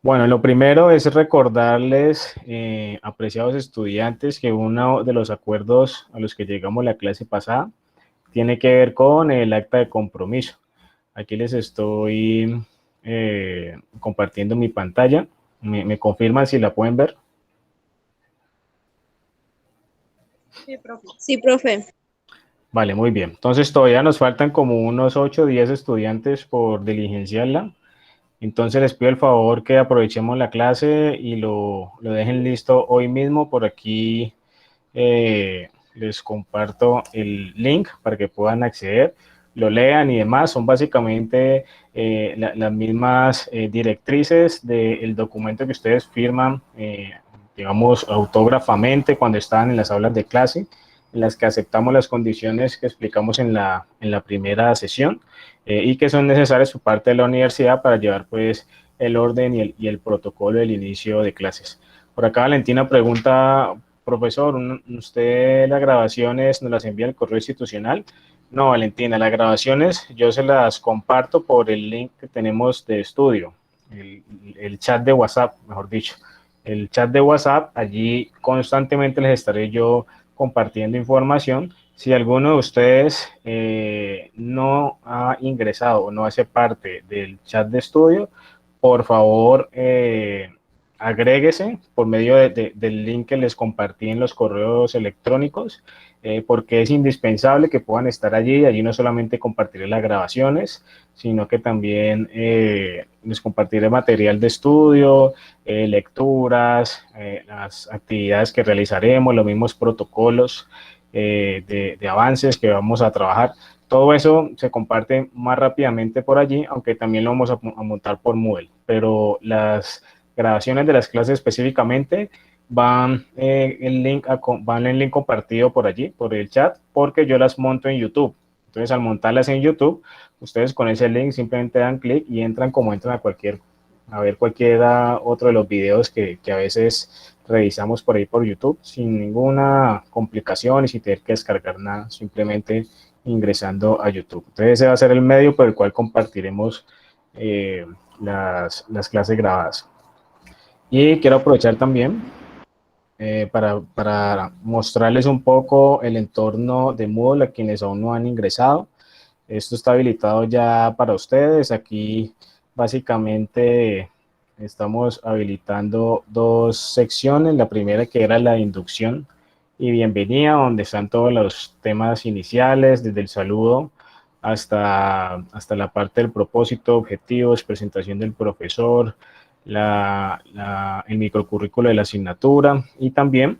Bueno, lo primero es recordarles, apreciados estudiantes, que uno de los acuerdos a los que llegamos la clase pasada tiene que ver con el acta de compromiso. Aquí les estoy compartiendo mi pantalla. Me confirman si la pueden ver? Sí, profe. Sí, profe. Vale, muy bien. Entonces todavía nos faltan como unos 8 o 10 estudiantes por diligenciarla. Entonces les pido el favor que aprovechemos la clase y lo dejen listo hoy mismo. Por aquí les comparto el link para que puedan acceder, lo lean y demás. Son básicamente las mismas directrices del documento que ustedes firman, digamos, autógrafamente cuando están en las aulas de clase, en las que aceptamos las condiciones que explicamos en la primera sesión y que son necesarias por parte de la universidad para llevar pues el orden y el protocolo del inicio de clases. Por acá Valentina pregunta, profesor, ¿usted las grabaciones nos las envía al correo institucional? No, Valentina, las grabaciones yo se las comparto por el link que tenemos de estudio, el chat de WhatsApp, mejor dicho. El chat de WhatsApp, allí constantemente les estaré yo compartiendo información. Si alguno de ustedes no ha ingresado o no hace parte del chat de estudio, por favor, agréguese por medio del link que les compartí en los correos electrónicos, porque es indispensable que puedan estar allí. Allí no solamente compartiré las grabaciones, sino que también les compartiré material de estudio, lecturas, las actividades que realizaremos, los mismos protocolos de avances que vamos a trabajar. Todo eso se comparte más rápidamente por allí, aunque también lo vamos a montar por Moodle, pero las grabaciones de las clases específicamente van, van en link compartido por allí, por el chat, porque yo las monto en YouTube. Entonces, al montarlas en YouTube, ustedes con ese link simplemente dan clic y entran como entran a ver cualquiera otro de los videos que a veces revisamos por ahí por YouTube, sin ninguna complicación y sin tener que descargar nada, simplemente ingresando a YouTube. Entonces, ese va a ser el medio por el cual compartiremos las clases grabadas. Y quiero aprovechar también para mostrarles un poco el entorno de Moodle a quienes aún no han ingresado. Esto está habilitado ya para ustedes. Aquí básicamente estamos habilitando dos secciones. La primera que era la inducción y bienvenida, donde están todos los temas iniciales, desde el saludo hasta la parte del propósito, objetivos, presentación del profesor, el microcurrículo de la asignatura y también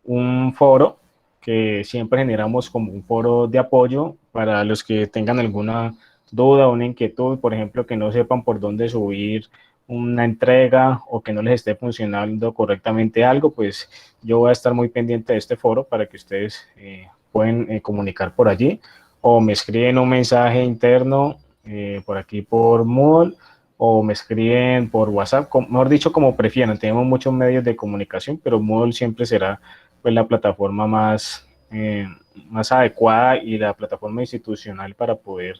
un foro que siempre generamos como un foro de apoyo para los que tengan alguna duda, una inquietud, por ejemplo, que no sepan por dónde subir una entrega o que no les esté funcionando correctamente algo, pues yo voy a estar muy pendiente de este foro para que ustedes pueden comunicar por allí o me escriben un mensaje interno por aquí por Moodle o me escriben por WhatsApp, mejor dicho, como prefieran. Tenemos muchos medios de comunicación, pero Moodle siempre será pues, la plataforma más adecuada y la plataforma institucional para poder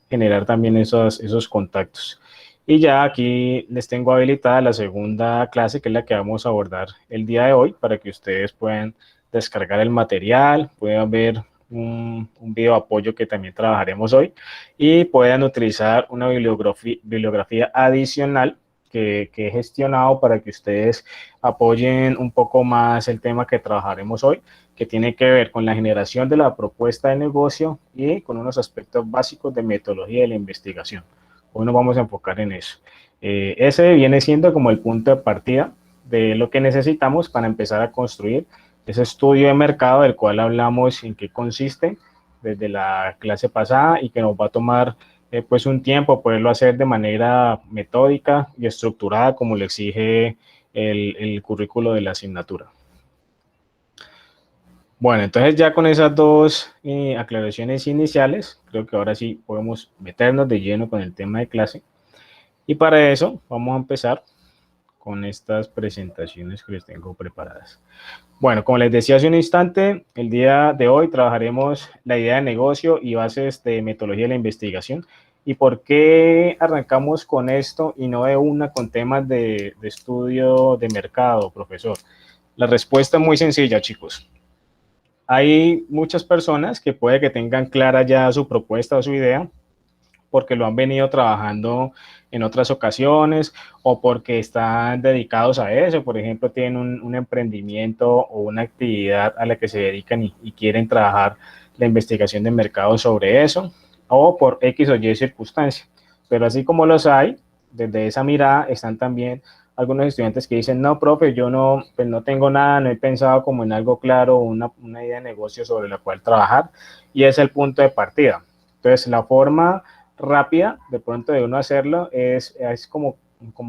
generar también esos contactos. Y ya aquí les tengo habilitada la segunda clase, que es la que vamos a abordar el día de hoy, para que ustedes puedan descargar el material, puedan ver un video de apoyo que también trabajaremos hoy y puedan utilizar una bibliografía adicional que he gestionado para que ustedes apoyen un poco más el tema que trabajaremos hoy, que tiene que ver con la generación de la propuesta de negocio y con unos aspectos básicos de metodología de la investigación. Hoy nos vamos a enfocar en eso. Ese viene siendo como el punto de partida de lo que necesitamos para empezar a construir ese estudio de mercado del cual hablamos en qué consiste desde la clase pasada y que nos va a tomar pues un tiempo poderlo hacer de manera metódica y estructurada como lo exige el currículo de la asignatura. Bueno, entonces ya con esas dos aclaraciones iniciales, creo que ahora sí podemos meternos de lleno con el tema de clase. Y para eso vamos a empezar con estas presentaciones que les tengo preparadas. Bueno, como les decía hace un instante, el día de hoy trabajaremos la idea de negocio y bases de metodología de la investigación. ¿Y por qué arrancamos con esto y no de una con temas de estudio de mercado, profesor? La respuesta es muy sencilla, chicos. Hay muchas personas que puede que tengan clara ya su propuesta o su idea, porque lo han venido trabajando en otras ocasiones o porque están dedicados a eso. Por ejemplo, tienen un emprendimiento o una actividad a la que se dedican y quieren trabajar la investigación de mercado sobre eso, o por X o Y circunstancia. Pero así como los hay, desde esa mirada están también algunos estudiantes que dicen, no, profe, yo no, pues no tengo nada, no he pensado como en algo claro, una idea de negocio sobre la cual trabajar, y es el punto de partida. Entonces, la forma rápida de pronto de uno hacerlo es como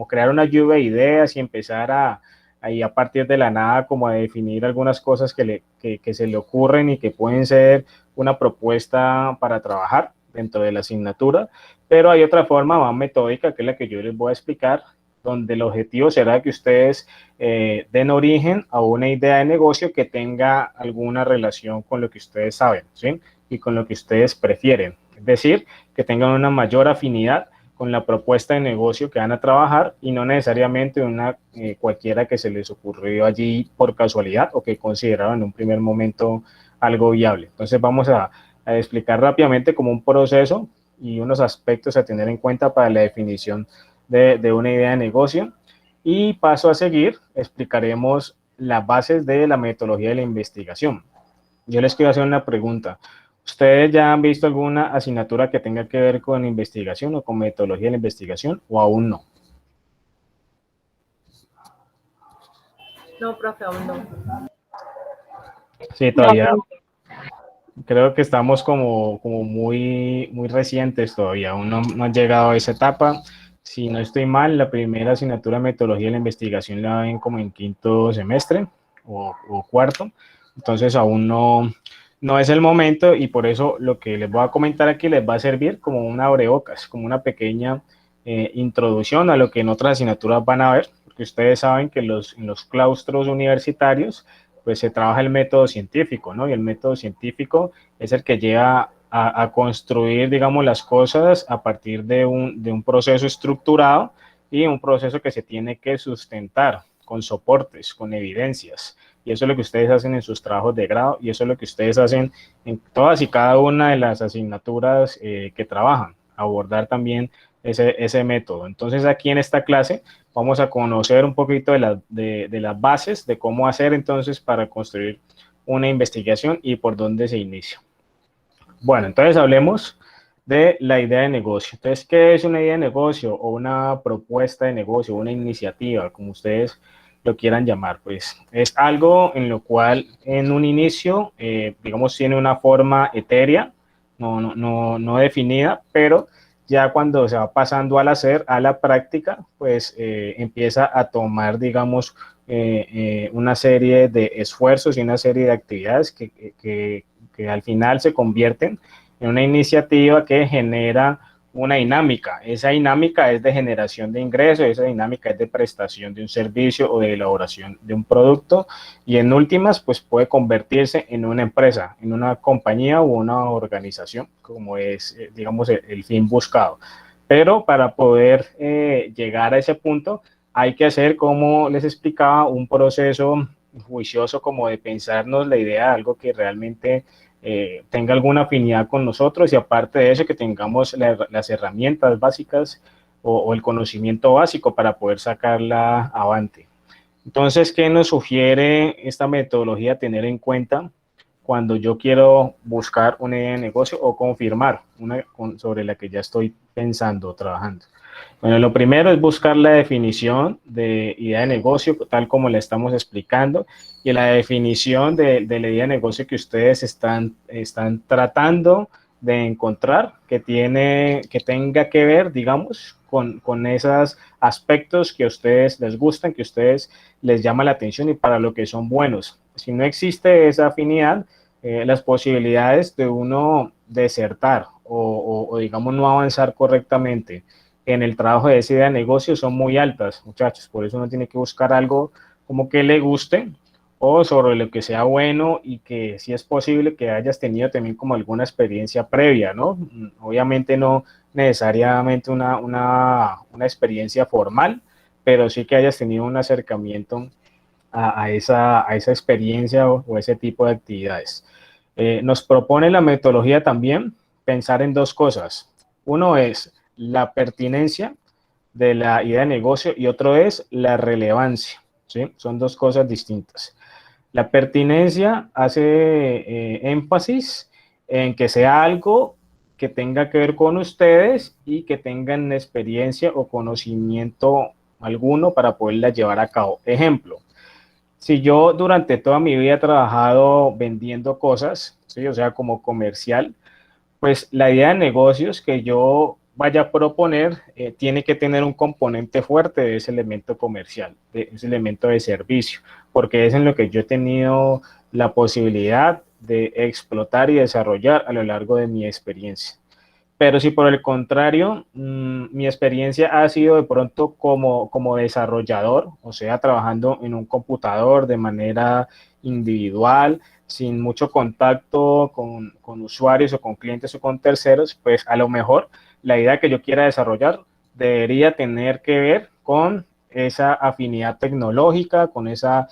crear una lluvia de ideas y empezar ahí a partir de la nada como a definir algunas cosas que se le ocurren y que pueden ser una propuesta para trabajar dentro de la asignatura, pero hay otra forma más metódica que es la que yo les voy a explicar, donde el objetivo será que ustedes den origen a una idea de negocio que tenga alguna relación con lo que ustedes saben, ¿sí? Y con lo que ustedes prefieren. Es decir, que tengan una mayor afinidad con la propuesta de negocio que van a trabajar y no necesariamente una cualquiera que se les ocurrió allí por casualidad o que consideraron en un primer momento algo viable. Entonces vamos a explicar rápidamente como un proceso y unos aspectos a tener en cuenta para la definición de una idea de negocio. Y paso a seguir, explicaremos las bases de la metodología de la investigación. Yo les quiero hacer una pregunta. ¿Ustedes ya han visto alguna asignatura que tenga que ver con investigación o con metodología de la investigación o aún no? No, profe, aún no. Sí, todavía creo que estamos como muy recientes todavía, aún no han llegado a esa etapa. Si no estoy mal, la primera asignatura de metodología de la investigación la ven como en quinto semestre o cuarto, entonces aún no es el momento y por eso lo que les voy a comentar aquí les va a servir como una abrebocas, como una pequeña introducción a lo que en otras asignaturas van a ver, porque ustedes saben que en los claustros universitarios pues se trabaja el método científico, ¿no? Y el método científico es el que lleva a construir, digamos, las cosas a partir de un proceso estructurado y un proceso que se tiene que sustentar con soportes, con evidencias. Y eso es lo que ustedes hacen en sus trabajos de grado y eso es lo que ustedes hacen en todas y cada una de las asignaturas que trabajan, abordar también ese método. Entonces aquí en esta clase vamos a conocer un poquito de las bases de cómo hacer entonces para construir una investigación y por dónde se inicia. Bueno, entonces hablemos de la idea de negocio. Entonces, ¿qué es una idea de negocio o una propuesta de negocio, una iniciativa, como ustedes lo quieran llamar? Pues es algo en lo cual en un inicio, digamos, tiene una forma etérea, no definida, pero ya cuando se va pasando al hacer, a la práctica, pues empieza a tomar, digamos, una serie de esfuerzos y una serie de actividades que al final se convierten en una iniciativa que genera una dinámica. Esa dinámica es de generación de ingresos, esa dinámica es de prestación de un servicio o de elaboración de un producto y en últimas pues puede convertirse en una empresa, en una compañía o una organización como es digamos el fin buscado. Pero para poder llegar a ese punto hay que hacer, como les explicaba, un proceso juicioso como de pensarnos la idea de algo que realmente tenga alguna afinidad con nosotros y aparte de eso que tengamos las herramientas básicas o el conocimiento básico para poder sacarla avante. Entonces, ¿qué nos sugiere esta metodología tener en cuenta cuando yo quiero buscar una idea de negocio o confirmar una sobre la que ya estoy pensando, trabajando? Bueno, lo primero es buscar la definición de idea de negocio, tal como la estamos explicando, y la definición de la idea de negocio que ustedes están tratando de encontrar, que tenga que ver, digamos, con esos aspectos que a ustedes les gustan, que a ustedes les llama la atención y para lo que son buenos. Si no existe esa afinidad, las posibilidades de uno desertar o digamos, no avanzar correctamente en el trabajo de esa idea de negocio son muy altas, muchachos. Por eso uno tiene que buscar algo como que le guste o sobre lo que sea bueno y que si es posible que hayas tenido también como alguna experiencia previa, ¿no? Obviamente no necesariamente una experiencia formal, pero sí que hayas tenido un acercamiento a esa experiencia o ese tipo de actividades. Nos propone la metodología también pensar en dos cosas. Uno es la pertinencia de la idea de negocio y otro es la relevancia. ¿Sí? Son dos cosas distintas. La pertinencia hace énfasis en que sea algo que tenga que ver con ustedes y que tengan experiencia o conocimiento alguno para poderla llevar a cabo. Ejemplo, si yo durante toda mi vida he trabajado vendiendo cosas, ¿sí? O sea, como comercial, pues la idea de negocios que yo vaya a proponer tiene que tener un componente fuerte de ese elemento comercial, de ese elemento de servicio, porque es en lo que yo he tenido la posibilidad de explotar y desarrollar a lo largo de mi experiencia. Pero si por el contrario, mi experiencia ha sido de pronto como desarrollador, o sea, trabajando en un computador de manera individual, sin mucho contacto con usuarios o con clientes o con terceros, pues a lo mejor la idea que yo quiera desarrollar debería tener que ver con esa afinidad tecnológica, con esas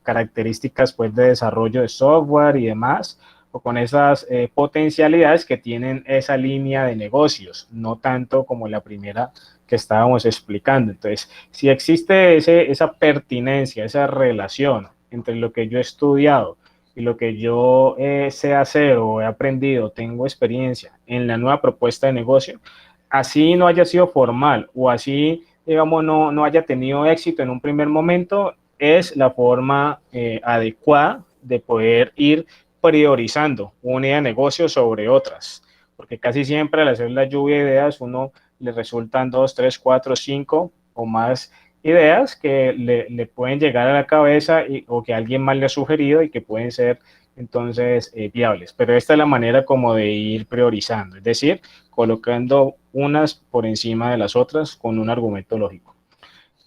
características pues, de desarrollo de software y demás, o con esas potencialidades que tienen esa línea de negocios, no tanto como la primera que estábamos explicando. Entonces, si existe esa pertinencia, esa relación entre lo que yo he estudiado y lo que yo sé hacer o he aprendido, tengo experiencia en la nueva propuesta de negocio, así no haya sido formal o así, digamos, no haya tenido éxito en un primer momento, es la forma adecuada de poder ir priorizando una idea de negocio sobre otras, porque casi siempre al hacer la lluvia de ideas uno le resultan dos, tres, cuatro, cinco o más ideas que le pueden llegar a la cabeza o que alguien más le ha sugerido y que pueden ser entonces viables. Pero esta es la manera como de ir priorizando, es decir, colocando unas por encima de las otras con un argumento lógico.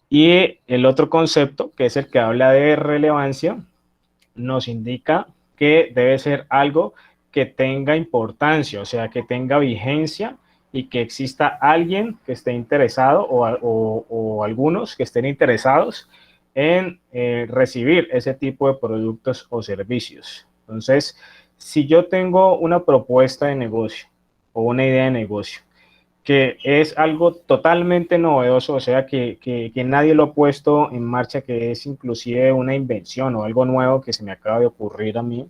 Y el otro concepto, que es el que habla de relevancia, nos indica que debe ser algo que tenga importancia, o sea, que tenga vigencia y que exista alguien que esté interesado o algunos que estén interesados en recibir ese tipo de productos o servicios. Entonces, si yo tengo una propuesta de negocio o una idea de negocio que es algo totalmente novedoso, o sea, que nadie lo ha puesto en marcha, que es inclusive una invención o algo nuevo que se me acaba de ocurrir a mí,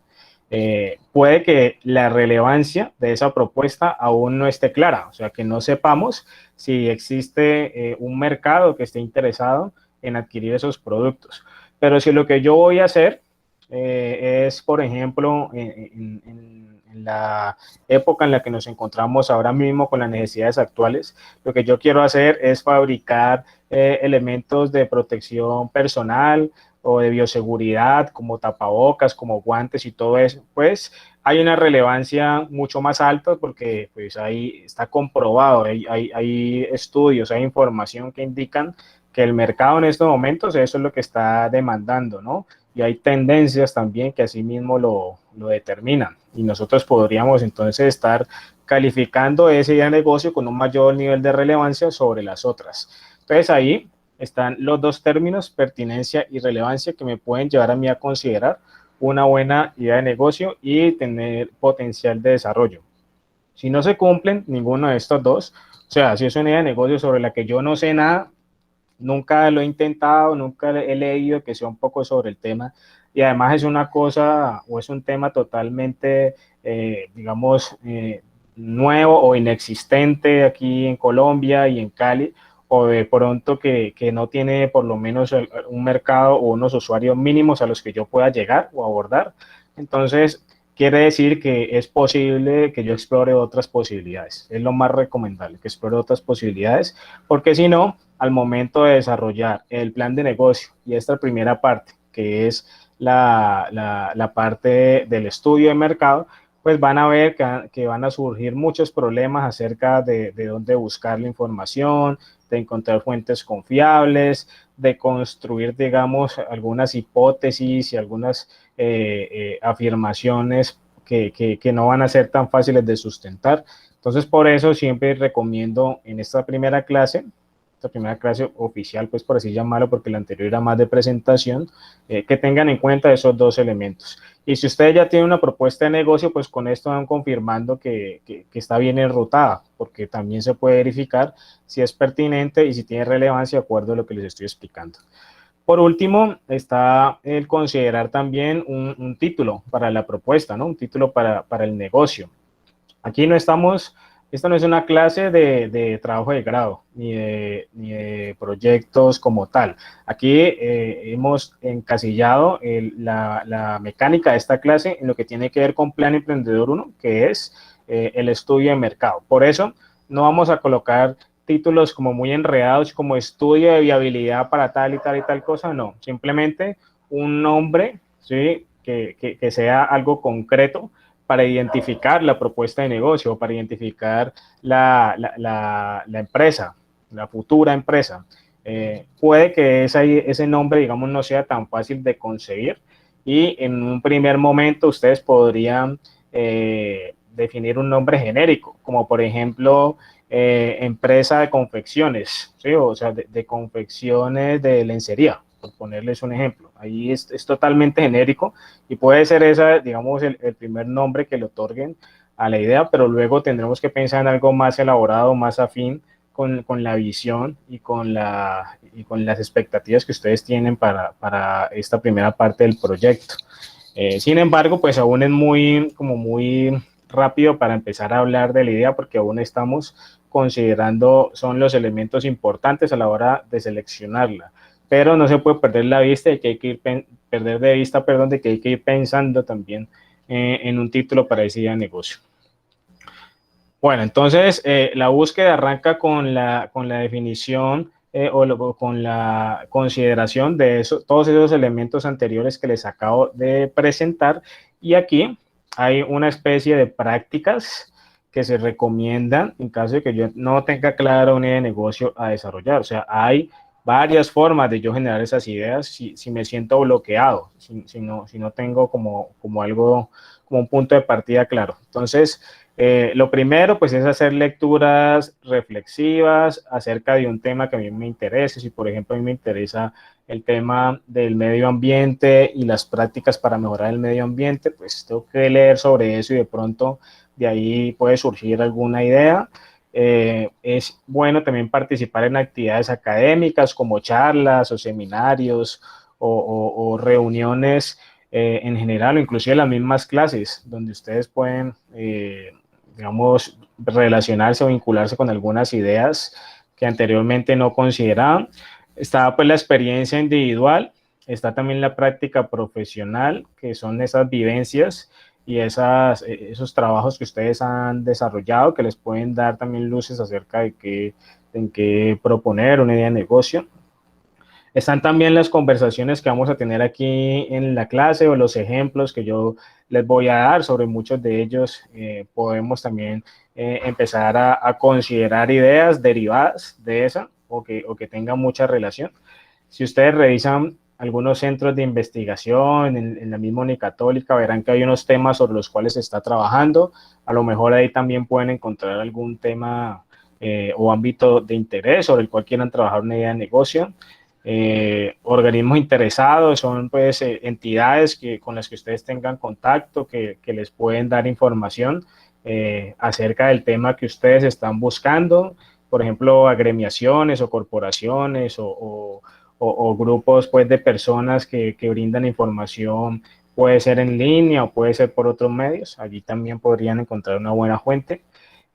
puede que la relevancia de esa propuesta aún no esté clara, o sea, que no sepamos si existe un mercado que esté interesado en adquirir esos productos. Pero si lo que yo voy a hacer es, por ejemplo, en la época en la que nos encontramos ahora mismo con las necesidades actuales, lo que yo quiero hacer es fabricar elementos de protección personal o de bioseguridad, como tapabocas, como guantes y todo eso, pues hay una relevancia mucho más alta porque pues ahí está comprobado, hay estudios, hay información que indican que el mercado en estos momentos eso es lo que está demandando, ¿no? Y hay tendencias también que así mismo lo determinan. Y nosotros podríamos entonces estar calificando ese idea de negocio con un mayor nivel de relevancia sobre las otras. Entonces ahí están los dos términos, pertinencia y relevancia, que me pueden llevar a mí a considerar una buena idea de negocio y tener potencial de desarrollo. Si no se cumplen ninguno de estos dos, o sea, si es una idea de negocio sobre la que yo no sé nada, nunca lo he intentado, nunca he leído que sea un poco sobre el tema y además es una cosa o es un tema totalmente, digamos, nuevo o inexistente aquí en Colombia y en Cali, o de pronto que no tiene por lo menos un mercado o unos usuarios mínimos a los que yo pueda llegar o abordar. Entonces, quiere decir que es posible que yo explore otras posibilidades. Es lo más recomendable, que explore otras posibilidades, porque si no, al momento de desarrollar el plan de negocio y esta primera parte, que es la parte del estudio de mercado, pues van a ver que van a surgir muchos problemas acerca de dónde buscar la información, de encontrar fuentes confiables, de construir, digamos, algunas hipótesis y algunas afirmaciones que no van a ser tan fáciles de sustentar. Entonces, por eso siempre recomiendo en esta primera clase oficial, pues por así llamarlo, porque la anterior era más de presentación, que tengan en cuenta esos dos elementos. Y si ustedes ya tienen una propuesta de negocio, pues con esto van confirmando que está bien enrutada, porque también se puede verificar si es pertinente y si tiene relevancia de acuerdo a lo que les estoy explicando. Por último, está el considerar también un título para la propuesta, ¿no? Un título para el negocio. Aquí no estamos, esta no es una clase de trabajo de grado, ni de proyectos como tal. Aquí hemos encasillado la mecánica de esta clase en lo que tiene que ver con Plan Emprendedor 1, que es el estudio de mercado. Por eso no vamos a colocar títulos como muy enredados como estudio de viabilidad para tal y tal y tal cosa, no. Simplemente un nombre, ¿sí? que sea algo concreto para identificar la propuesta de negocio, para identificar la empresa, la futura empresa. Puede que ese nombre, digamos, no sea tan fácil de concebir y en un primer momento ustedes podrían definir un nombre genérico, como por ejemplo empresa de confecciones, ¿sí? O sea, de confecciones de lencería, por ponerles un ejemplo. Ahí es totalmente genérico y puede ser esa, digamos, el primer nombre que le otorguen a la idea, pero luego tendremos que pensar en algo más elaborado, más afín con la visión y con las expectativas que ustedes tienen para esta primera parte del proyecto. Sin embargo, pues aún es muy rápido para empezar a hablar de la idea porque aún estamos considerando son los elementos importantes a la hora de seleccionarla, pero no se puede perder la vista de que hay que ir perder de vista, perdón, de que hay que ir pensando también en un título para ese día de negocio. Bueno, entonces la búsqueda arranca con la definición con la consideración de todos esos elementos anteriores que les acabo de presentar y aquí hay una especie de prácticas que se recomiendan en caso de que yo no tenga clara una idea de negocio a desarrollar. O sea, hay varias formas de yo generar esas ideas si me siento bloqueado, si no tengo como algo, como un punto de partida claro. Entonces, lo primero, pues, es hacer lecturas reflexivas acerca de un tema que a mí me interese. Si, por ejemplo, a mí me interesa el tema del medio ambiente y las prácticas para mejorar el medio ambiente, pues tengo que leer sobre eso y de pronto de ahí puede surgir alguna idea. Es bueno también participar en actividades académicas como charlas o seminarios o reuniones en general, o inclusive las mismas clases, donde ustedes pueden, digamos, relacionarse o vincularse con algunas ideas que anteriormente no consideraban. Está pues la experiencia individual, está también la práctica profesional, que son esas vivencias y esos trabajos que ustedes han desarrollado, que les pueden dar también luces acerca de qué proponer una idea de negocio. Están también las conversaciones que vamos a tener aquí en la clase o los ejemplos que yo les voy a dar. Sobre muchos de ellos podemos también empezar a considerar ideas derivadas de esa o que tengan mucha relación. Si ustedes revisan algunos centros de investigación en la misma Unicatólica, verán que hay unos temas sobre los cuales se está trabajando. A lo mejor ahí también pueden encontrar algún tema o ámbito de interés sobre el cual quieran trabajar una idea de negocio. Organismos interesados son pues entidades con las que ustedes tengan contacto, que les pueden dar información acerca del tema que ustedes están buscando, por ejemplo, agremiaciones o corporaciones o grupos pues de personas que brindan información, puede ser en línea o puede ser por otros medios, allí también podrían encontrar una buena fuente.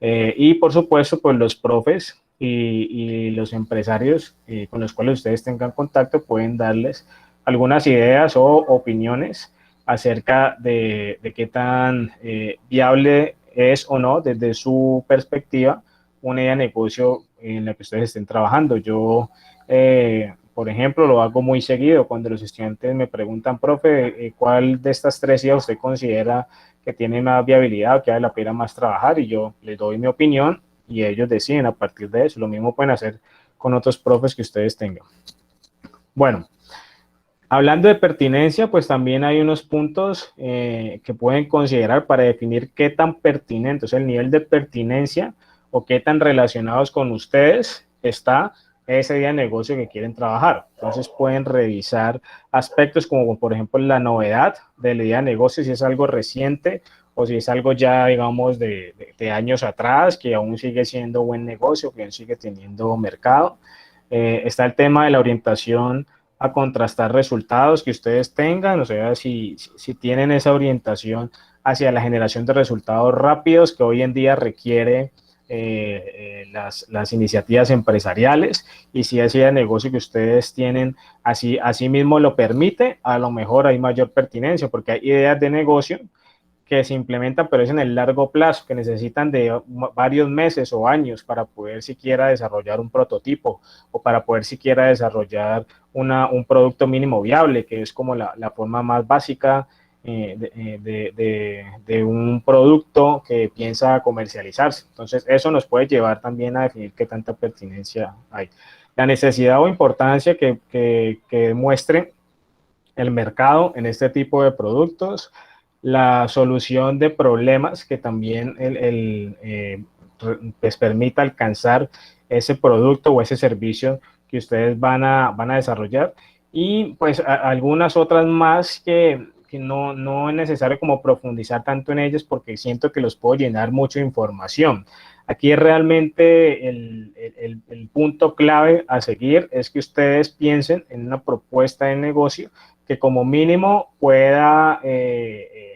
Y por supuesto, pues los profes y los empresarios con los cuales ustedes tengan contacto pueden darles algunas ideas o opiniones acerca de qué tan viable es o no desde su perspectiva una idea de negocio en la que ustedes estén trabajando. Yo, por ejemplo, lo hago muy seguido cuando los estudiantes me preguntan, profe, ¿cuál de estas tres ideas usted considera que tiene más viabilidad o que vale la pena más trabajar? Y yo les doy mi opinión y ellos deciden a partir de eso. Lo mismo pueden hacer con otros profes que ustedes tengan. Bueno, hablando de pertinencia, pues también hay unos puntos que pueden considerar para definir qué tan pertinente, o sea, el nivel de pertinencia o qué tan relacionados con ustedes está ese día de negocio que quieren trabajar. Entonces pueden revisar aspectos como, por ejemplo, la novedad del día de negocio, si es algo reciente o si es algo ya, digamos, de años atrás, que aún sigue siendo buen negocio, que aún sigue teniendo mercado. Está el tema de la orientación a contrastar resultados que ustedes tengan, o sea, si tienen esa orientación hacia la generación de resultados rápidos que hoy en día requiere las iniciativas empresariales, y si ese negocio que ustedes tienen así mismo lo permite, a lo mejor hay mayor pertinencia, porque hay ideas de negocio que se implementan, pero es en el largo plazo, que necesitan de varios meses o años para poder siquiera desarrollar un prototipo o para poder siquiera desarrollar un producto mínimo viable, que es como la forma más básica de un producto que piensa comercializarse. Entonces, eso nos puede llevar también a definir qué tanta pertinencia hay. La necesidad o importancia que muestre el mercado en este tipo de productos, la solución de problemas que también les permita alcanzar ese producto o ese servicio que ustedes van a desarrollar, y pues algunas otras más que no es necesario como profundizar tanto en ellas porque siento que los puedo llenar mucho de información. Aquí realmente el punto clave a seguir es que ustedes piensen en una propuesta de negocio que como mínimo pueda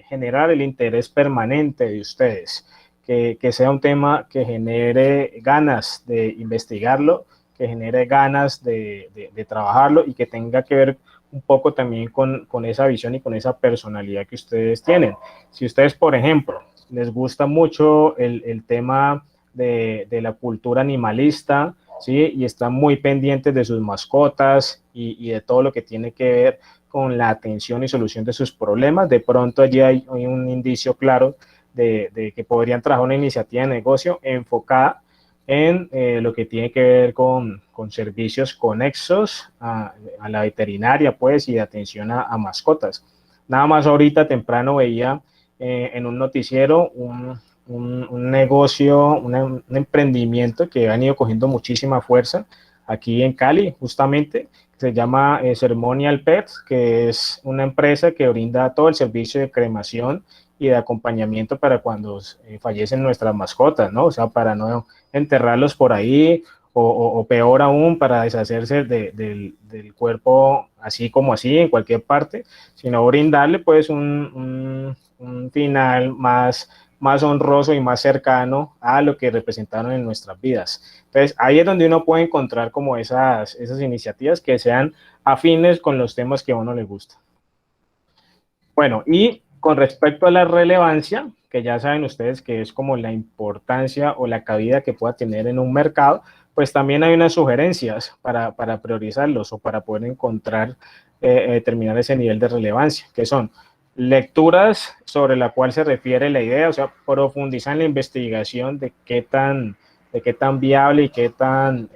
generar el interés permanente de ustedes, que sea un tema que genere ganas de investigarlo, que genere ganas de trabajarlo y que tenga que ver un poco también con esa visión y con esa personalidad que ustedes tienen. Si ustedes, por ejemplo, les gusta mucho el tema de la cultura animalista, ¿sí? Y están muy pendientes de sus mascotas y de todo lo que tiene que ver con la atención y solución de sus problemas, de pronto allí hay un indicio claro de que podrían trabajar una iniciativa de negocio enfocada en lo que tiene que ver con servicios conexos a la veterinaria, pues, y de atención a mascotas. Nada más ahorita temprano veía en un noticiero un negocio, un emprendimiento que han ido cogiendo muchísima fuerza aquí en Cali, justamente, se llama Ceremonial Pets, que es una empresa que brinda todo el servicio de cremación y de acompañamiento para cuando fallecen nuestras mascotas, ¿no? O sea, para no enterrarlos por ahí o peor aún, para deshacerse del cuerpo así como así, en cualquier parte, sino brindarle pues un final más honroso y más cercano a lo que representaron en nuestras vidas. Entonces, ahí es donde uno puede encontrar como esas iniciativas que sean afines con los temas que a uno le gusta. Bueno, y con respecto a la relevancia, que ya saben ustedes que es como la importancia o la cabida que pueda tener en un mercado, pues también hay unas sugerencias para priorizarlos o para poder encontrar, determinar ese nivel de relevancia, que son lecturas sobre la cual se refiere la idea, o sea, profundizar en la investigación de qué tan viable y qué tan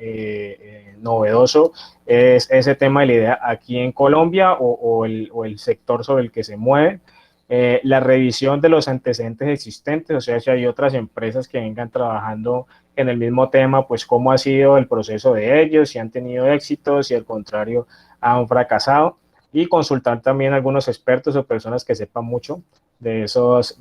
novedoso es ese tema de la idea aquí en Colombia o el sector sobre el que se mueve. La revisión de los antecedentes existentes, o sea, si hay otras empresas que vengan trabajando en el mismo tema, pues cómo ha sido el proceso de ellos, si han tenido éxito, si al contrario han fracasado, y consultar también a algunos expertos o personas que sepan mucho de esos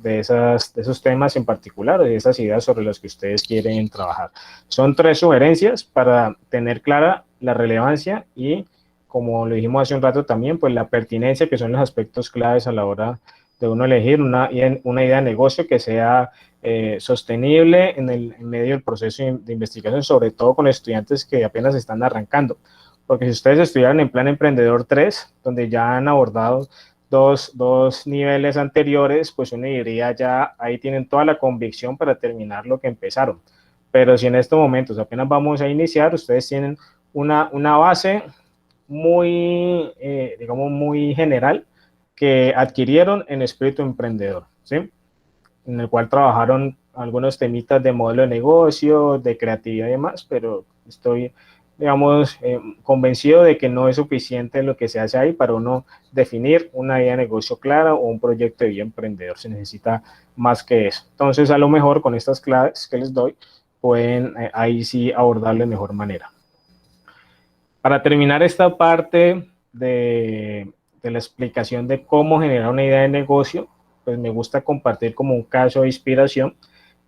temas en particular, de esas ideas sobre las que ustedes quieren trabajar. Son 3 sugerencias para tener clara la relevancia y, como lo dijimos hace un rato también, pues la pertinencia, que son los aspectos claves a la hora de uno elegir una idea de negocio que sea sostenible en medio del proceso de investigación, sobre todo con estudiantes que apenas están arrancando. Porque si ustedes estudiaran en Plan Emprendedor 3, donde ya han abordado dos niveles anteriores, pues uno diría ya ahí tienen toda la convicción para terminar lo que empezaron. Pero si en estos momentos apenas vamos a iniciar, ustedes tienen una base muy, digamos, muy general que adquirieron en espíritu emprendedor, ¿sí? En el cual trabajaron algunos temitas de modelo de negocio, de creatividad y demás, pero estoy digamos, convencido de que no es suficiente lo que se hace ahí para uno definir una idea de negocio clara o un proyecto de vida emprendedor. Se necesita más que eso. Entonces, a lo mejor con estas claves que les doy, pueden ahí sí abordarlo de mejor manera. Para terminar esta parte de la explicación de cómo generar una idea de negocio, pues me gusta compartir como un caso de inspiración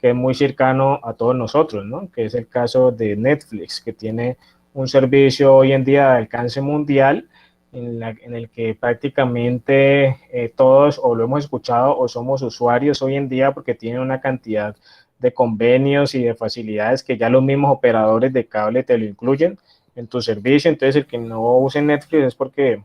que es muy cercano a todos nosotros, ¿no? Que es el caso de Netflix, que tiene un servicio hoy en día de alcance mundial en el que prácticamente todos o lo hemos escuchado o somos usuarios hoy en día porque tiene una cantidad de convenios y de facilidades que ya los mismos operadores de cable te lo incluyen en tu servicio. Entonces el que no use Netflix es porque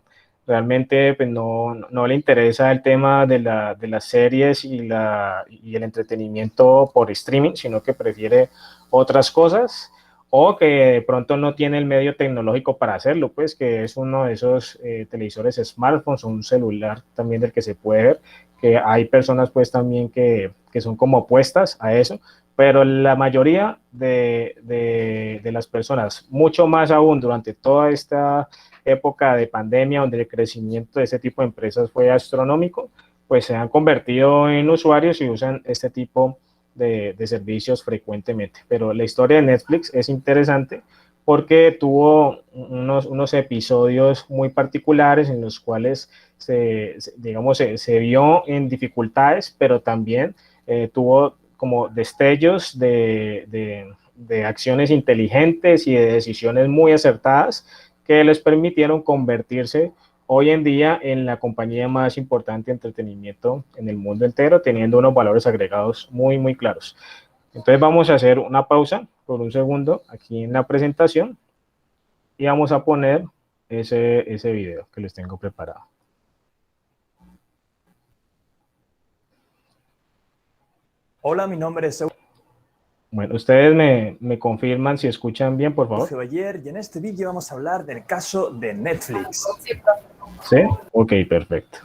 realmente pues, no le interesa el tema de las series y el entretenimiento por streaming, sino que prefiere otras cosas, o que de pronto no tiene el medio tecnológico para hacerlo, pues que es uno de esos televisores smartphones o un celular también del que se puede ver, que hay personas pues también que son como opuestas a eso, pero la mayoría de las personas, mucho más aún durante toda esta época de pandemia, donde el crecimiento de ese tipo de empresas fue astronómico, pues se han convertido en usuarios y usan este tipo de servicios frecuentemente. Pero la historia de Netflix es interesante porque tuvo unos episodios muy particulares en los cuales digamos, se vio en dificultades, pero también tuvo como destellos de acciones inteligentes y de decisiones muy acertadas que les permitieron convertirse hoy en día en la compañía más importante de entretenimiento en el mundo entero, teniendo unos valores agregados muy, muy claros. Entonces vamos a hacer una pausa por un segundo aquí en la presentación y vamos a poner ese video que les tengo preparado. Hola, mi nombre es Bueno, ustedes me confirman si escuchan bien, por favor. Ayer, y en este vídeo vamos a hablar del caso de Netflix. ¿Sí? Ok, perfecto.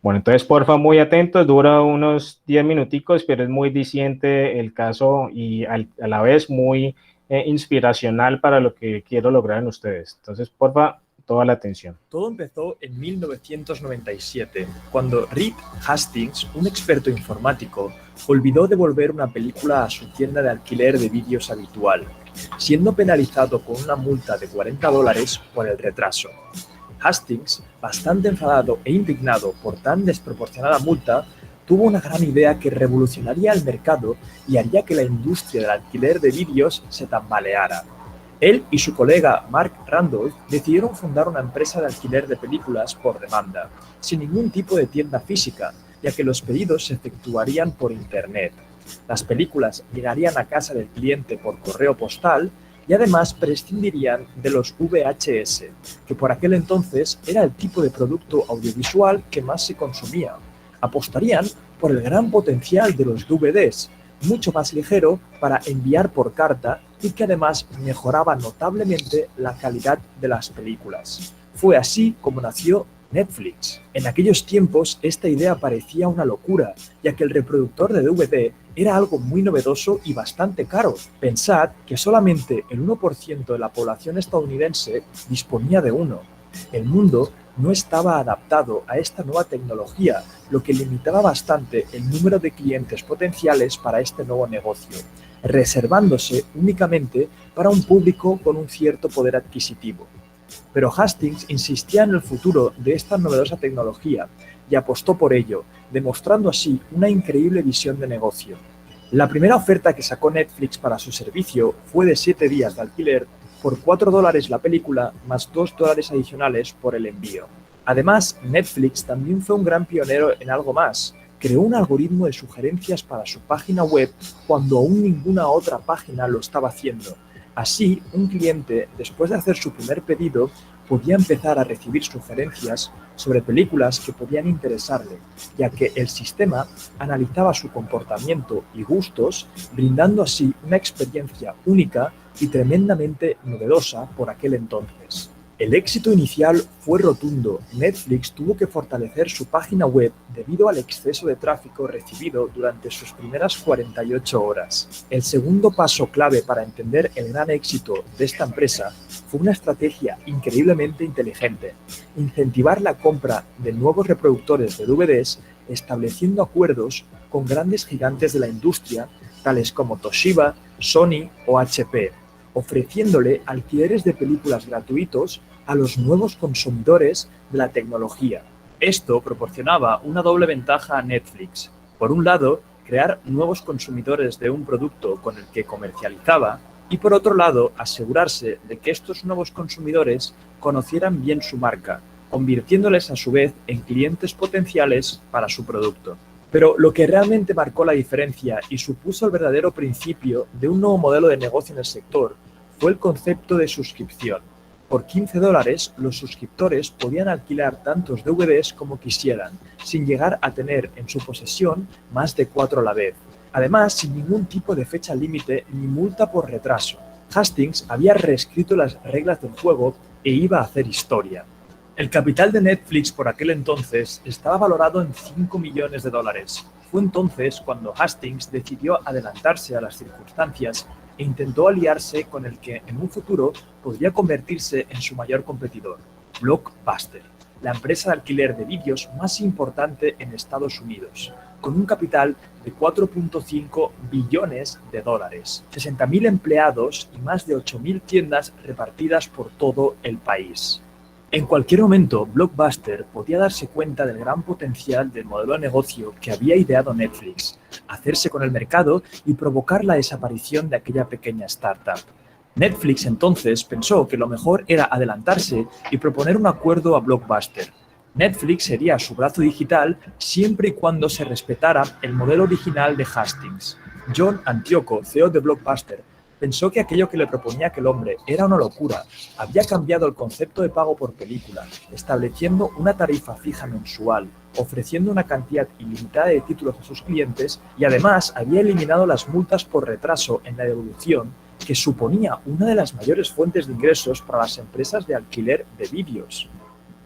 Bueno, entonces, porfa, muy atentos, dura unos 10 minuticos, pero es muy diciente el caso y a la vez muy inspiracional para lo que quiero lograr en ustedes. Entonces, porfa, toda la atención. Todo empezó en 1997, cuando Reed Hastings, un experto informático, olvidó devolver una película a su tienda de alquiler de vídeos habitual, siendo penalizado con una multa de $40 por el retraso. Hastings, bastante enfadado e indignado por tan desproporcionada multa, tuvo una gran idea que revolucionaría el mercado y haría que la industria del alquiler de vídeos se tambaleara. Él y su colega Mark Randolph decidieron fundar una empresa de alquiler de películas por demanda, sin ningún tipo de tienda física, ya que los pedidos se efectuarían por Internet. Las películas llegarían a casa del cliente por correo postal y además prescindirían de los VHS, que por aquel entonces era el tipo de producto audiovisual que más se consumía. Apostarían por el gran potencial de los DVDs, mucho más ligero para enviar por carta y que además mejoraba notablemente la calidad de las películas. Fue así como nació Netflix. En aquellos tiempos esta idea parecía una locura, ya que el reproductor de DVD era algo muy novedoso y bastante caro. Pensad que solamente el 1% de la población estadounidense disponía de uno. El mundo no estaba adaptado a esta nueva tecnología, lo que limitaba bastante el número de clientes potenciales para este nuevo negocio, reservándose únicamente para un público con un cierto poder adquisitivo. Pero Hastings insistía en el futuro de esta novedosa tecnología y apostó por ello, demostrando así una increíble visión de negocio. La primera oferta que sacó Netflix para su servicio fue de 7 días de alquiler por $4 la película más $2 adicionales por el envío. Además, Netflix también fue un gran pionero en algo más. Creó un algoritmo de sugerencias para su página web cuando aún ninguna otra página lo estaba haciendo. Así, un cliente, después de hacer su primer pedido, podía empezar a recibir sugerencias sobre películas que podían interesarle, ya que el sistema analizaba su comportamiento y gustos, brindando así una experiencia única y tremendamente novedosa por aquel entonces. El éxito inicial fue rotundo. Netflix tuvo que fortalecer su página web debido al exceso de tráfico recibido durante sus primeras 48 horas. El segundo paso clave para entender el gran éxito de esta empresa fue una estrategia increíblemente inteligente: incentivar la compra de nuevos reproductores de DVDs, estableciendo acuerdos con grandes gigantes de la industria, tales como Toshiba, Sony o HP, ofreciéndole alquileres de películas gratuitos a los nuevos consumidores de la tecnología. Esto proporcionaba una doble ventaja a Netflix. Por un lado, crear nuevos consumidores de un producto con el que comercializaba, y por otro lado, asegurarse de que estos nuevos consumidores conocieran bien su marca, convirtiéndoles a su vez en clientes potenciales para su producto. Pero lo que realmente marcó la diferencia y supuso el verdadero principio de un nuevo modelo de negocio en el sector fue el concepto de suscripción. Por $15, los suscriptores podían alquilar tantos DVDs como quisieran, sin llegar a tener en su posesión más de 4 a la vez. Además, sin ningún tipo de fecha límite ni multa por retraso. Hastings había reescrito las reglas del juego e iba a hacer historia. El capital de Netflix por aquel entonces estaba valorado en $5 millones. Fue entonces cuando Hastings decidió adelantarse a las circunstancias e intentó aliarse con el que en un futuro podría convertirse en su mayor competidor, Blockbuster, la empresa de alquiler de vídeos más importante en Estados Unidos, con un capital de $4.5 billones, 60.000 empleados y más de 8.000 tiendas repartidas por todo el país. En cualquier momento, Blockbuster podía darse cuenta del gran potencial del modelo de negocio que había ideado Netflix, hacerse con el mercado y provocar la desaparición de aquella pequeña startup. Netflix entonces pensó que lo mejor era adelantarse y proponer un acuerdo a Blockbuster. Netflix sería su brazo digital siempre y cuando se respetara el modelo original de Hastings. John Antioco, CEO de Blockbuster, pensó que aquello que le proponía aquel hombre era una locura. Había cambiado el concepto de pago por película, estableciendo una tarifa fija mensual, ofreciendo una cantidad ilimitada de títulos a sus clientes y además había eliminado las multas por retraso en la devolución, que suponía una de las mayores fuentes de ingresos para las empresas de alquiler de vídeos.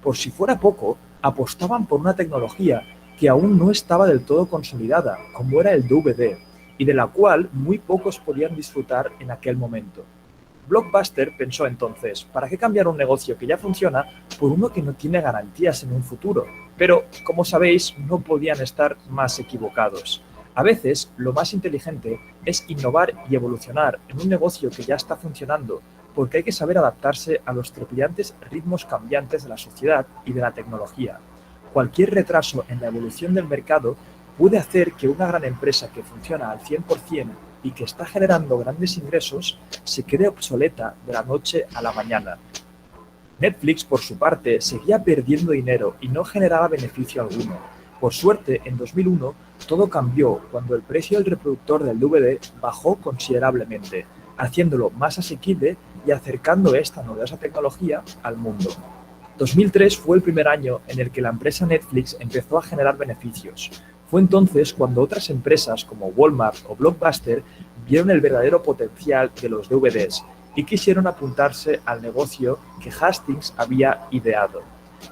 Por si fuera poco, apostaban por una tecnología que aún no estaba del todo consolidada, como era el DVD, y de la cual muy pocos podían disfrutar en aquel momento. Blockbuster pensó entonces, ¿para qué cambiar un negocio que ya funciona por uno que no tiene garantías en un futuro? Pero, como sabéis, no podían estar más equivocados. A veces, lo más inteligente es innovar y evolucionar en un negocio que ya está funcionando, porque hay que saber adaptarse a los trepidantes ritmos cambiantes de la sociedad y de la tecnología. Cualquier retraso en la evolución del mercado puede hacer que una gran empresa que funciona al 100% y que está generando grandes ingresos se quede obsoleta de la noche a la mañana. Netflix, por su parte, seguía perdiendo dinero y no generaba beneficio alguno. Por suerte, en 2001, todo cambió cuando el precio del reproductor del DVD bajó considerablemente, haciéndolo más asequible y acercando esta novedosa tecnología al mundo. 2003 fue el primer año en el que la empresa Netflix empezó a generar beneficios. Fue entonces cuando otras empresas como Walmart o Blockbuster vieron el verdadero potencial de los DVDs y quisieron apuntarse al negocio que Hastings había ideado.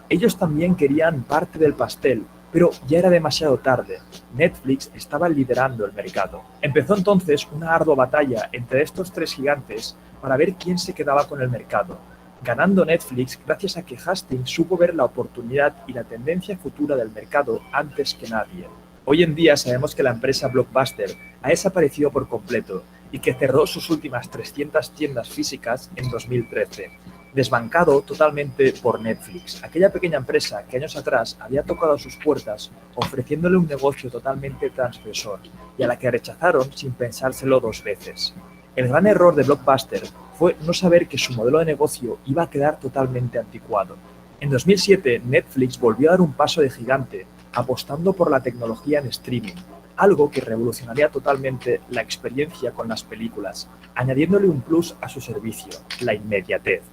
Ellos también querían parte del pastel, pero ya era demasiado tarde. Netflix estaba liderando el mercado. Empezó entonces una ardua batalla entre estos tres gigantes para ver quién se quedaba con el mercado, ganando Netflix gracias a que Hastings supo ver la oportunidad y la tendencia futura del mercado antes que nadie. Hoy en día sabemos que la empresa Blockbuster ha desaparecido por completo y que cerró sus últimas 300 tiendas físicas en 2013, desbancado totalmente por Netflix, aquella pequeña empresa que años atrás había tocado sus puertas ofreciéndole un negocio totalmente transgresor y a la que rechazaron sin pensárselo dos veces. El gran error de Blockbuster fue no saber que su modelo de negocio iba a quedar totalmente anticuado. En 2007, Netflix volvió a dar un paso de gigante, apostando por la tecnología en streaming, algo que revolucionaría totalmente la experiencia con las películas, añadiéndole un plus a su servicio, la inmediatez.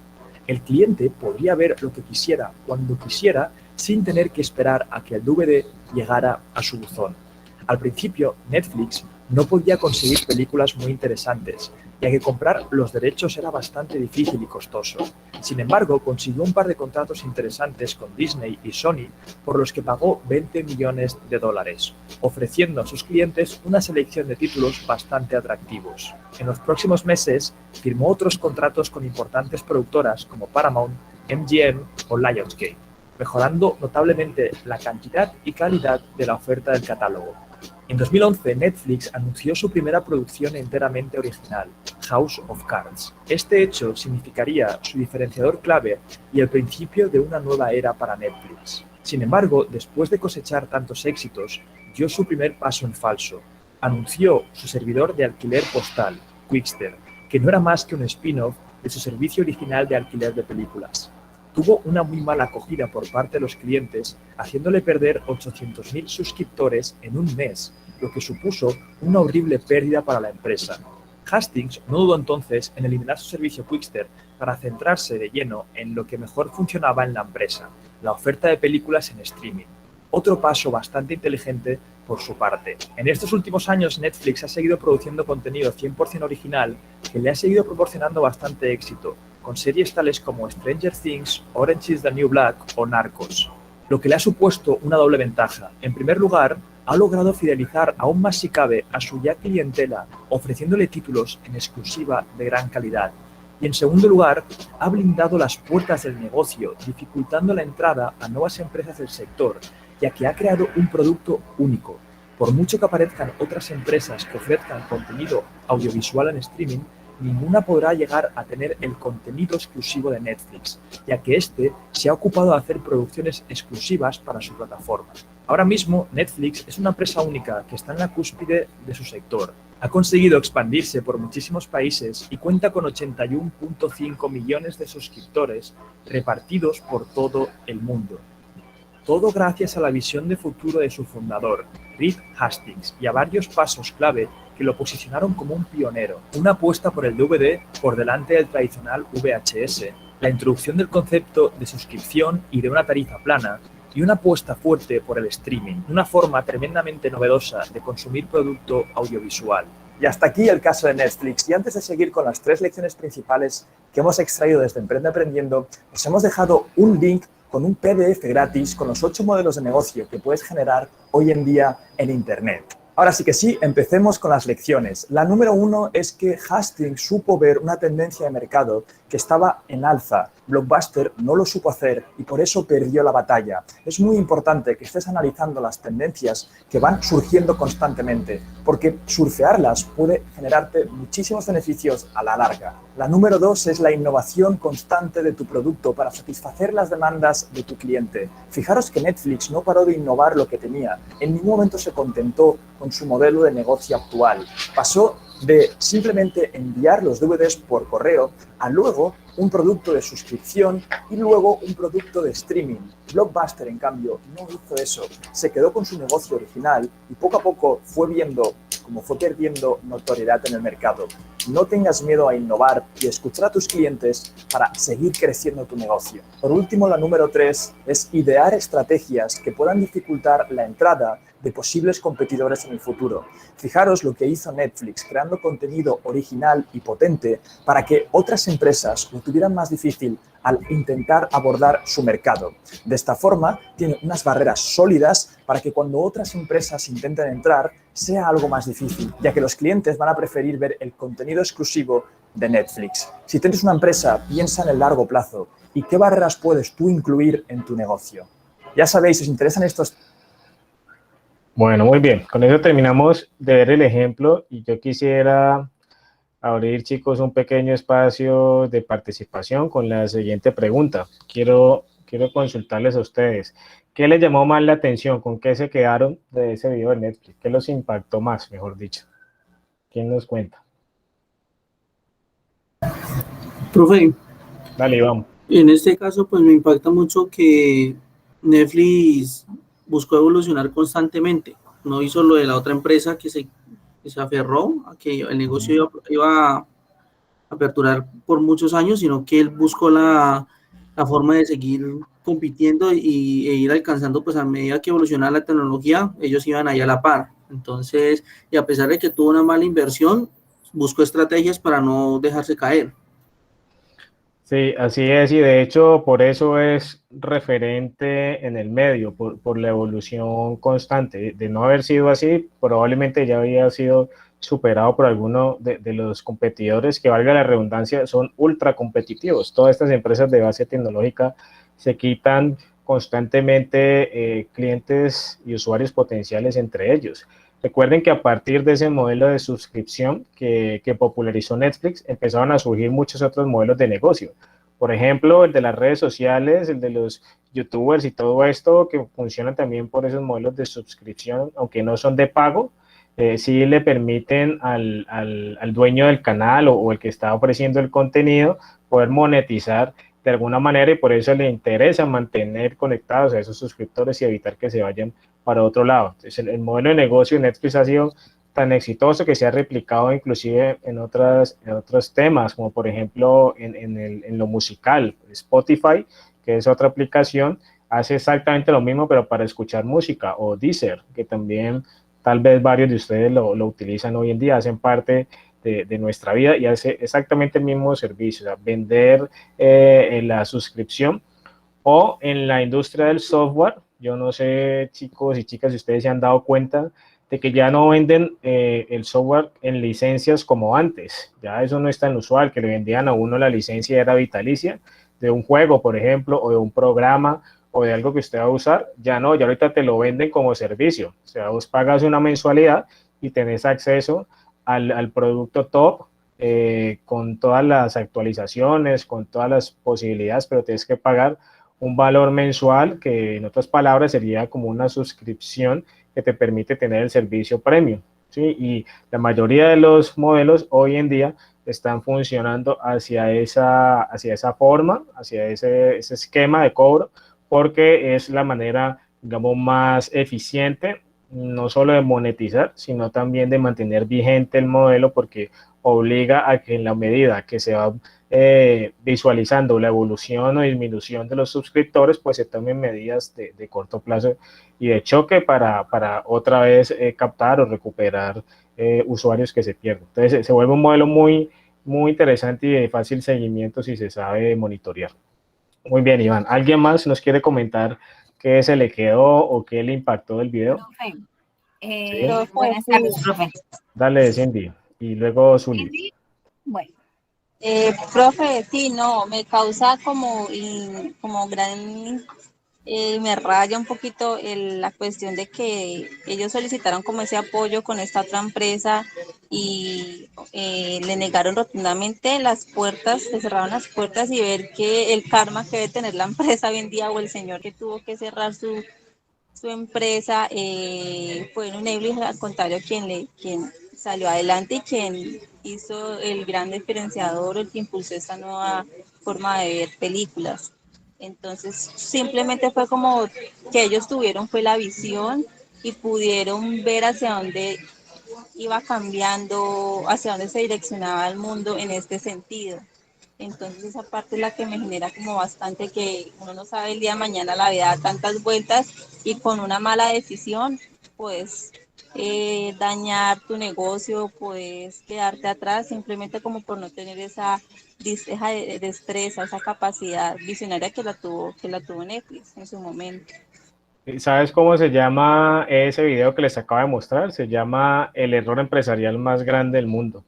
El cliente podría ver lo que quisiera, cuando quisiera, sin tener que esperar a que el DVD llegara a su buzón. Al principio, Netflix no podía conseguir películas muy interesantes, ya que comprar los derechos era bastante difícil y costoso. Sin embargo, consiguió un par de contratos interesantes con Disney y Sony, por los que pagó $20 millones, ofreciendo a sus clientes una selección de títulos bastante atractivos. En los próximos meses, firmó otros contratos con importantes productoras como Paramount, MGM o Lionsgate, mejorando notablemente la cantidad y calidad de la oferta del catálogo. En 2011, Netflix anunció su primera producción enteramente original, House of Cards. Este hecho significaría su diferenciador clave y el principio de una nueva era para Netflix. Sin embargo, después de cosechar tantos éxitos, dio su primer paso en falso. Anunció su servidor de alquiler postal, Qwikster, que no era más que un spin-off de su servicio original de alquiler de películas. Tuvo una muy mala acogida por parte de los clientes, haciéndole perder 800.000 suscriptores en un mes, lo que supuso una horrible pérdida para la empresa. Hastings no dudó entonces en eliminar su servicio Qwikster para centrarse de lleno en lo que mejor funcionaba en la empresa, la oferta de películas en streaming. Otro paso bastante inteligente por su parte. En estos últimos años, Netflix ha seguido produciendo contenido 100% original que le ha seguido proporcionando bastante éxito, con series tales como Stranger Things, Orange is the New Black o Narcos, lo que le ha supuesto una doble ventaja. En primer lugar, ha logrado fidelizar aún más si cabe a su ya clientela, ofreciéndole títulos en exclusiva de gran calidad. Y en segundo lugar, ha blindado las puertas del negocio, dificultando la entrada a nuevas empresas del sector, ya que ha creado un producto único. Por mucho que aparezcan otras empresas que ofrezcan contenido audiovisual en streaming, ninguna podrá llegar a tener el contenido exclusivo de Netflix, ya que este se ha ocupado de hacer producciones exclusivas para su plataforma. Ahora mismo, Netflix es una empresa única que está en la cúspide de su sector. Ha conseguido expandirse por muchísimos países y cuenta con 81.5 millones de suscriptores repartidos por todo el mundo. Todo gracias a la visión de futuro de su fundador, Reed Hastings, y a varios pasos clave que lo posicionaron como un pionero. Una apuesta por el DVD por delante del tradicional VHS, la introducción del concepto de suscripción y de una tarifa plana, y una apuesta fuerte por el streaming, una forma tremendamente novedosa de consumir producto audiovisual. Y hasta aquí el caso de Netflix. Y antes de seguir con las 3 lecciones principales que hemos extraído desde Emprende Aprendiendo, os hemos dejado un link con un PDF gratis con los 8 modelos de negocio que puedes generar hoy en día en Internet. Ahora sí que sí, empecemos con las lecciones. La número 1 es que Hastings supo ver una tendencia de mercado que estaba en alza. Blockbuster no lo supo hacer y por eso perdió la batalla. Es muy importante que estés analizando las tendencias que van surgiendo constantemente, porque surfearlas puede generarte muchísimos beneficios a la larga. La número 2 es la innovación constante de tu producto para satisfacer las demandas de tu cliente. Fijaros que Netflix no paró de innovar lo que tenía. En ningún momento se contentó con su modelo de negocio actual. Pasó de simplemente enviar los DVDs por correo a luego un producto de suscripción y luego un producto de streaming. Blockbuster, en cambio, no hizo eso. Se quedó con su negocio original y poco a poco fue perdiendo notoriedad en el mercado. No tengas miedo a innovar y escuchar a tus clientes para seguir creciendo tu negocio. Por último, la número 3 es idear estrategias que puedan dificultar la entrada de posibles competidores en el futuro. Fijaros lo que hizo Netflix, creando contenido original y potente para que otras empresas lo tuvieran más difícil al intentar abordar su mercado. De esta forma, tiene unas barreras sólidas para que cuando otras empresas intenten entrar, sea algo más difícil, ya que los clientes van a preferir ver el contenido exclusivo de Netflix. Si tienes una empresa, piensa en el largo plazo y qué barreras puedes tú incluir en tu negocio. Ya sabéis, si os interesan estos... Bueno, muy bien. Con eso terminamos de ver el ejemplo y yo quisiera abrir, chicos, un pequeño espacio de participación con la siguiente pregunta. Quiero consultarles a ustedes. ¿Qué les llamó más la atención? ¿Con qué se quedaron de ese video de Netflix? ¿Qué los impactó más, mejor dicho? ¿Quién nos cuenta? Profe, Dale, vamos. en este caso pues me impacta mucho que Netflix buscó evolucionar constantemente. No hizo lo de la otra empresa que se aferró a que el negocio iba a aperturar por muchos años, sino que él buscó la forma de seguir compitiendo e ir alcanzando, pues a medida que evolucionaba la tecnología, ellos iban ahí a la par. Entonces, y a pesar de que tuvo una mala inversión, buscó estrategias para no dejarse caer. Sí, así es, y de hecho por eso es referente en el medio, por la evolución constante. De no haber sido así, probablemente ya había sido superado por alguno de los competidores que, valga la redundancia, son ultra competitivos. Todas estas empresas de base tecnológica se quitan constantemente clientes y usuarios potenciales entre ellos. Recuerden que a partir de ese modelo de suscripción que popularizó Netflix, empezaron a surgir muchos otros modelos de negocio. Por ejemplo, el de las redes sociales, el de los youtubers y todo esto, que funcionan también por esos modelos de suscripción, aunque no son de pago, sí le permiten al dueño del canal o el que está ofreciendo el contenido poder monetizar de alguna manera, y por eso le interesa mantener conectados a esos suscriptores y evitar que se vayan para otro lado. Entonces, el modelo de negocio de Netflix ha sido tan exitoso que se ha replicado inclusive en otros temas, como por ejemplo en lo musical. Spotify, que es otra aplicación, hace exactamente lo mismo, pero para escuchar música, o Deezer, que también tal vez varios de ustedes lo utilizan hoy en día, hacen parte de nuestra vida y hace exactamente el mismo servicio, o sea, vender en la suscripción. O en la industria del software, yo no sé, chicos y chicas, si ustedes se han dado cuenta de que ya no venden el software en licencias como antes. Ya eso no es tan usual, que le vendían a uno la licencia era vitalicia de un juego, por ejemplo, o de un programa o de algo que usted va a usar. Ya no, ya ahorita te lo venden como servicio. O sea, vos pagas una mensualidad y tenés acceso al producto top, con todas las actualizaciones, con todas las posibilidades, pero tienes que pagar un valor mensual, que en otras palabras sería como una suscripción que te permite tener el servicio premium, ¿sí? Y la mayoría de los modelos hoy en día están funcionando hacia esa forma, hacia ese esquema de cobro, porque es la manera, digamos, más eficiente, no solo de monetizar, sino también de mantener vigente el modelo, porque obliga a que en la medida que se va visualizando la evolución o disminución de los suscriptores, pues se tomen medidas de corto plazo y de choque para otra vez captar o recuperar usuarios que se pierden. Entonces se vuelve un modelo muy interesante y de fácil seguimiento si se sabe monitorear. Muy bien, Iván. ¿Alguien más nos quiere comentar qué se le quedó o qué le impactó del video? Profe, Sí. buenas tardes, profe. Dale, Cindy. Y luego Zully. Cindy, bueno, Profe, sí, no, me causa como gran, me raya un poquito la cuestión de que ellos solicitaron como ese apoyo con esta otra empresa y le negaron rotundamente las puertas, le cerraron las puertas, y ver que el karma que debe tener la empresa hoy en día, o el señor que tuvo que cerrar su empresa, fue un Netflix, al contrario, quien salió adelante y quien hizo el gran diferenciador, el que impulsó esta nueva forma de ver películas. Entonces, simplemente fue como que ellos tuvieron fue la visión y pudieron ver hacia dónde iba cambiando, hacia dónde se direccionaba el mundo en este sentido. Entonces esa parte es la que me genera como bastante, que uno no sabe el día de mañana, la vida da tantas vueltas y con una mala decisión pues dañar tu negocio, puedes quedarte atrás simplemente como por no tener esa destreza, esa capacidad visionaria que la tuvo Netflix en su momento. ¿Sabes cómo se llama ese video que les acabo de mostrar? Se llama el error empresarial más grande del mundo,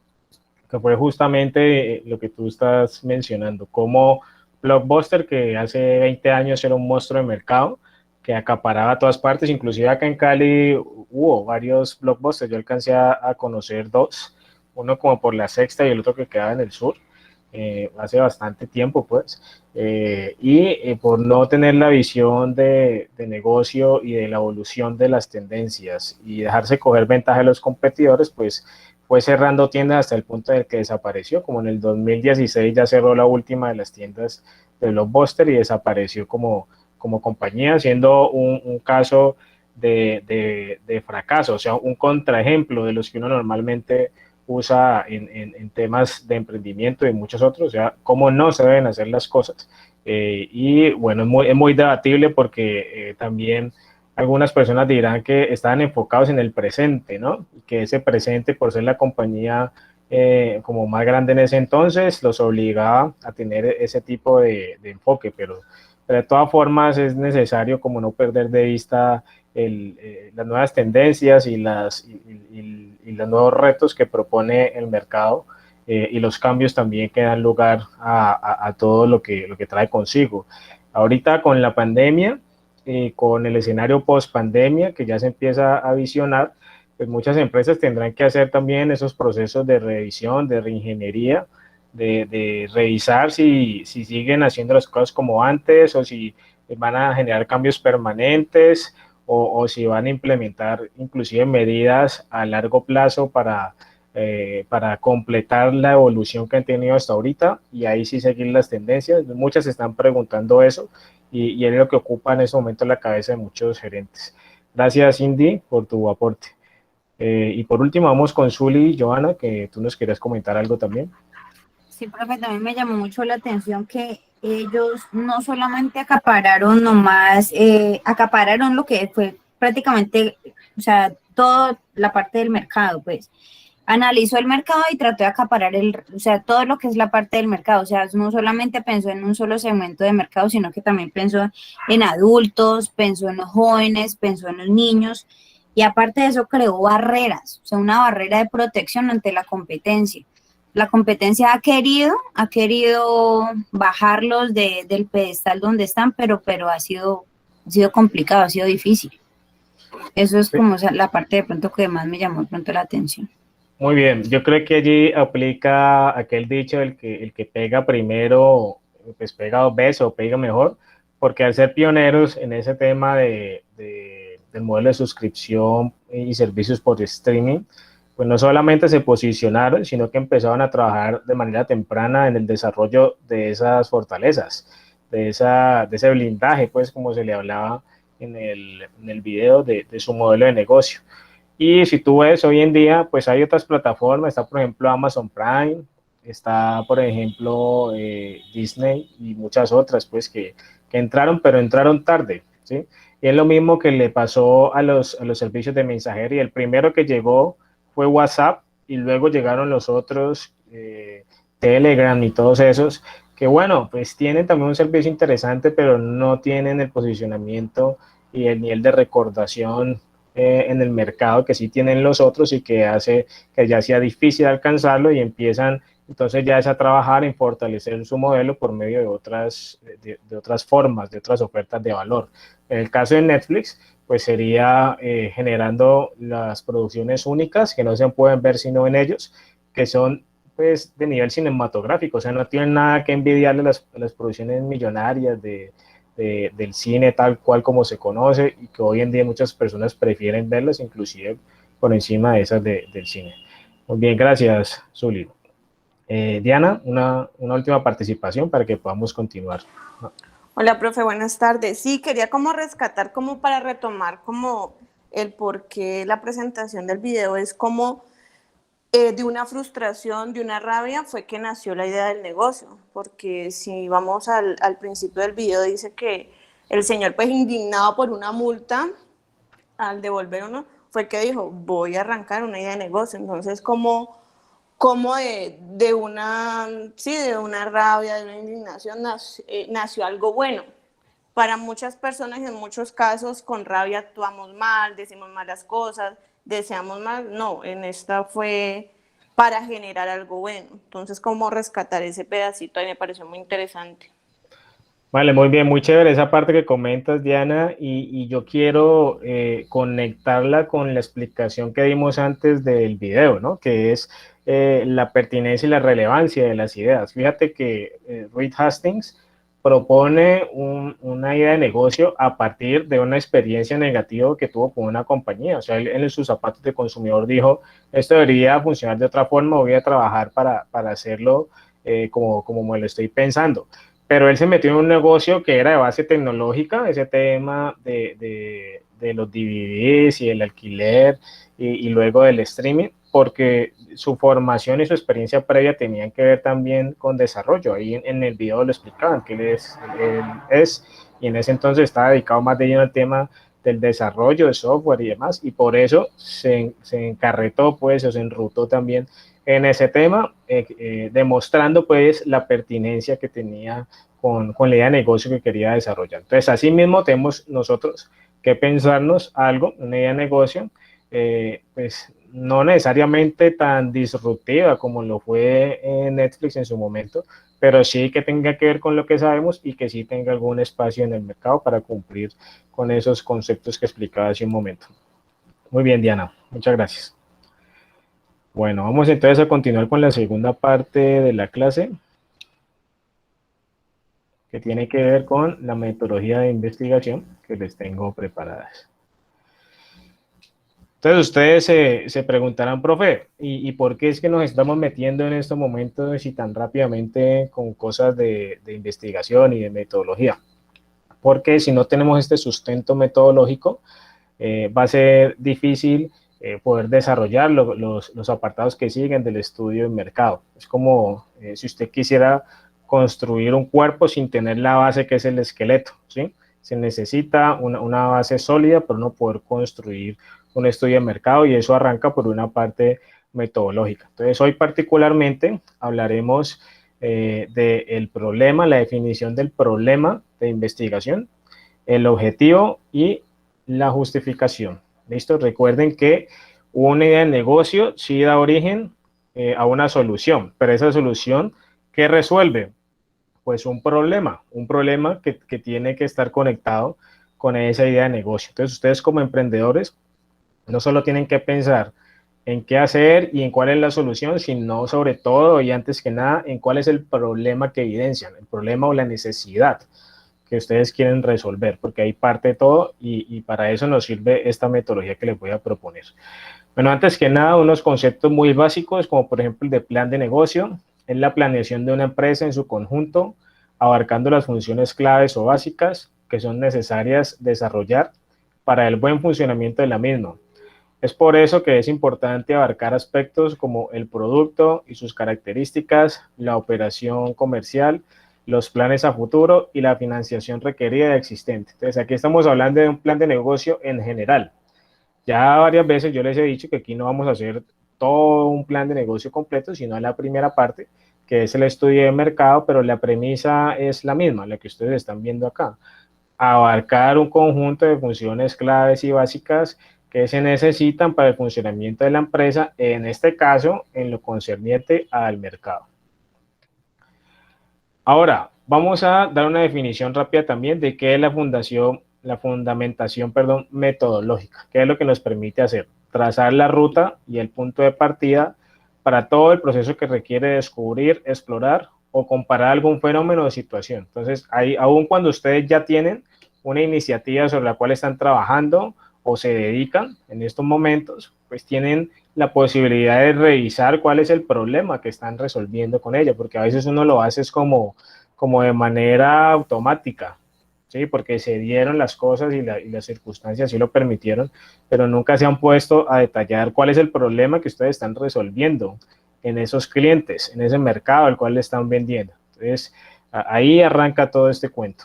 que fue justamente lo que tú estás mencionando, como Blockbuster, que hace 20 años era un monstruo de mercado, que acaparaba todas partes, inclusive acá en Cali hubo varios Blockbusters, yo alcancé a conocer dos, uno como por la Sexta y el otro que quedaba en el sur, hace bastante tiempo pues, por no tener la visión de negocio y de la evolución de las tendencias y dejarse coger ventaja de los competidores, pues fue cerrando tiendas hasta el punto de que desapareció, como en el 2016 ya cerró la última de las tiendas de Blockbuster y desapareció como compañía, siendo un caso de fracaso, o sea, un contraejemplo de los que uno normalmente usa en temas de emprendimiento y muchos otros, o sea, cómo no se deben hacer las cosas. Y bueno, es muy debatible porque también algunas personas dirán que estaban enfocados en el presente, ¿no? Y que ese presente, por ser la compañía como más grande en ese entonces, los obligaba a tener ese tipo de enfoque, pero de todas formas es necesario como no perder de vista las nuevas tendencias y los nuevos retos que propone el mercado y los cambios también que dan lugar a todo lo que trae consigo. Ahorita con la pandemia, con el escenario post pandemia que ya se empieza a visionar, pues muchas empresas tendrán que hacer también esos procesos de revisión, de reingeniería, de revisar si siguen haciendo las cosas como antes o si van a generar cambios permanentes o si van a implementar inclusive medidas a largo plazo para completar la evolución que han tenido hasta ahorita y ahí sí seguir las tendencias. Muchas se están preguntando eso y es lo que ocupa en ese momento la cabeza de muchos gerentes. Gracias, Cindy, por tu aporte. Y por último, vamos con Zuli y Joana, que tú nos querías comentar algo también. Sí, profe, también me llamó mucho la atención que ellos no solamente acapararon nomás, acapararon lo que fue prácticamente, o sea, toda la parte del mercado, pues. Analizó el mercado y trató de acaparar o sea, todo lo que es la parte del mercado. O sea, no solamente pensó en un solo segmento de mercado, sino que también pensó en adultos, pensó en los jóvenes, pensó en los niños. Y aparte de eso, creó barreras, o sea, una barrera de protección ante la competencia. La competencia ha querido bajarlos del pedestal donde están, pero ha sido complicado, ha sido difícil. Eso es como, o sea, la parte de pronto que más me llamó de pronto la atención. Muy bien, yo creo que allí aplica aquel dicho, el que pega primero, pues pega dos veces o pega mejor, porque al ser pioneros en ese tema del modelo de suscripción y servicios por streaming, pues no solamente se posicionaron, sino que empezaron a trabajar de manera temprana en el desarrollo de esas fortalezas, de ese blindaje, pues como se le hablaba en el video de su modelo de negocio. Y si tú ves hoy en día, pues hay otras plataformas, está por ejemplo Amazon Prime, está por ejemplo Disney y muchas otras pues que entraron, pero entraron tarde, ¿sí? Y es lo mismo que le pasó a los servicios de mensajería. El primero que llegó fue WhatsApp y luego llegaron los otros, Telegram y todos esos, que bueno, pues tienen también un servicio interesante, pero no tienen el posicionamiento y el nivel de recordación en el mercado que sí tienen los otros y que hace que ya sea difícil alcanzarlo y empiezan entonces ya es a trabajar en fortalecer su modelo por medio de otras formas, de otras ofertas de valor. En el caso de Netflix, pues sería generando las producciones únicas que no se pueden ver sino en ellos, que son pues de nivel cinematográfico, o sea, no tienen nada que envidiarle las producciones millonarias del cine tal cual como se conoce y que hoy en día muchas personas prefieren verlas inclusive por encima de esas del cine. Muy bien, gracias, Zuli. Diana, una última participación para que podamos continuar. Hola, profe, buenas tardes. Sí, quería como rescatar, como para retomar como el por qué la presentación del video es como de una frustración, de una rabia, fue que nació la idea del negocio, porque si vamos al principio del video dice que el señor pues indignado por una multa al devolver uno, fue que dijo, voy a arrancar una idea de negocio. Entonces como de una rabia, de una indignación nació algo bueno. Para muchas personas y en muchos casos con rabia actuamos mal, decimos malas cosas, deseamos mal. No, en esta fue para generar algo bueno. Entonces, cómo rescatar ese pedacito ahí me pareció muy interesante. Vale, muy bien, muy chévere esa parte que comentas, Diana, y yo quiero conectarla con la explicación que dimos antes del video, ¿no? Que es la pertinencia y la relevancia de las ideas. Fíjate que Reed Hastings propone una idea de negocio a partir de una experiencia negativa que tuvo con una compañía. O sea, él en sus zapatos de consumidor dijo, esto debería funcionar de otra forma, voy a trabajar para hacerlo como me lo estoy pensando. Pero él se metió en un negocio que era de base tecnológica, ese tema de los DVDs y el alquiler y luego del streaming, porque su formación y su experiencia previa tenían que ver también con desarrollo. Ahí en el video lo explicaban que él es y en ese entonces estaba dedicado más de lleno al tema del desarrollo de software y demás, y por eso se encarretó, pues, o se enrutó también en ese tema, demostrando, pues, la pertinencia que tenía con la idea de negocio que quería desarrollar. Entonces, así mismo tenemos nosotros que pensarnos algo, una idea de negocio, pues, no necesariamente tan disruptiva como lo fue Netflix en su momento, pero sí que tenga que ver con lo que sabemos y que sí tenga algún espacio en el mercado para cumplir con esos conceptos que explicaba hace un momento. Muy bien, Diana, muchas gracias. Bueno, vamos entonces a continuar con la segunda parte de la clase, que tiene que ver con la metodología de investigación que les tengo preparadas. Entonces ustedes se preguntarán, profe, ¿y por qué es que nos estamos metiendo en estos momentos y tan rápidamente con cosas de investigación y de metodología? Porque si no tenemos este sustento metodológico, va a ser difícil poder desarrollar los apartados que siguen del estudio de mercado. Es como si usted quisiera construir un cuerpo sin tener la base que es el esqueleto, ¿sí? Se necesita una base sólida para no poder construir un estudio de mercado, y eso arranca por una parte metodológica. Entonces, hoy particularmente hablaremos del problema, la definición del problema de investigación, el objetivo y la justificación. ¿Listo? Recuerden que una idea de negocio sí da origen a una solución, pero esa solución, ¿qué resuelve? Pues un problema que tiene que estar conectado con esa idea de negocio. Entonces, ustedes como emprendedores no solo tienen que pensar en qué hacer y en cuál es la solución, sino sobre todo y antes que nada en cuál es el problema que evidencian, el problema o la necesidad que ustedes quieren resolver, porque ahí parte todo y para eso nos sirve esta metodología que les voy a proponer. Bueno, antes que nada, unos conceptos muy básicos, como por ejemplo el de plan de negocio, es la planeación de una empresa en su conjunto, abarcando las funciones claves o básicas que son necesarias desarrollar para el buen funcionamiento de la misma. Es por eso que es importante abarcar aspectos como el producto y sus características, la operación comercial, los planes a futuro y la financiación requerida y existente. Entonces, aquí estamos hablando de un plan de negocio en general. Ya varias veces yo les he dicho que aquí no vamos a hacer todo un plan de negocio completo, sino la primera parte, que es el estudio de mercado, pero la premisa es la misma, la que ustedes están viendo acá. Abarcar un conjunto de funciones claves y básicas que se necesitan para el funcionamiento de la empresa, en este caso, en lo concerniente al mercado. Ahora, vamos a dar una definición rápida también de qué es la fundamentación metodológica, qué es lo que nos permite hacer, trazar la ruta y el punto de partida para todo el proceso que requiere descubrir, explorar o comparar algún fenómeno o situación. Entonces, aun cuando ustedes ya tienen una iniciativa sobre la cual están trabajando o se dedican en estos momentos, pues tienen la posibilidad de revisar cuál es el problema que están resolviendo con ella, porque a veces uno lo hace como de manera automática, ¿sí? Porque se dieron las cosas y las circunstancias sí lo permitieron, pero nunca se han puesto a detallar cuál es el problema que ustedes están resolviendo en esos clientes, en ese mercado al cual le están vendiendo. Entonces, ahí arranca todo este cuento.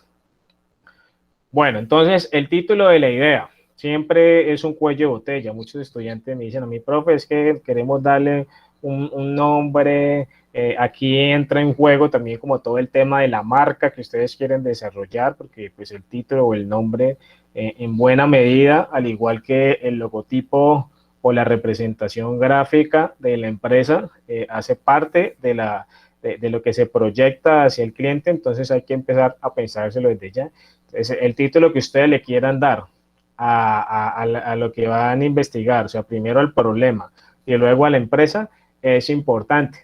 Bueno, entonces, el título de la idea siempre es un cuello de botella. Muchos estudiantes me dicen a mi profe, es que queremos darle un nombre, aquí entra en juego también como todo el tema de la marca que ustedes quieren desarrollar, porque pues el título o el nombre en buena medida, al igual que el logotipo o la representación gráfica de la empresa, hace parte de lo que se proyecta hacia el cliente. Entonces hay que empezar a pensárselo desde ya. Entonces, el título que ustedes le quieran dar a lo que van a investigar, o sea, primero al problema y luego a la empresa, es importante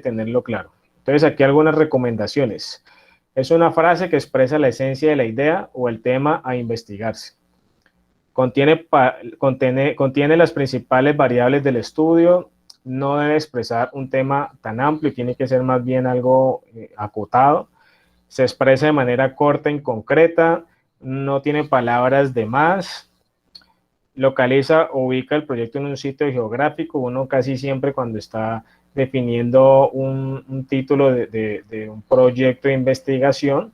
tenerlo claro. Entonces, aquí algunas recomendaciones. Es una frase que expresa la esencia de la idea o el tema a investigarse. Contiene las principales variables del estudio, no debe expresar un tema tan amplio, tiene que ser más bien algo acotado. Se expresa de manera corta y concreta, no tiene palabras de más, localiza o ubica el proyecto en un sitio geográfico. Uno casi siempre cuando está definiendo un título de un proyecto de investigación,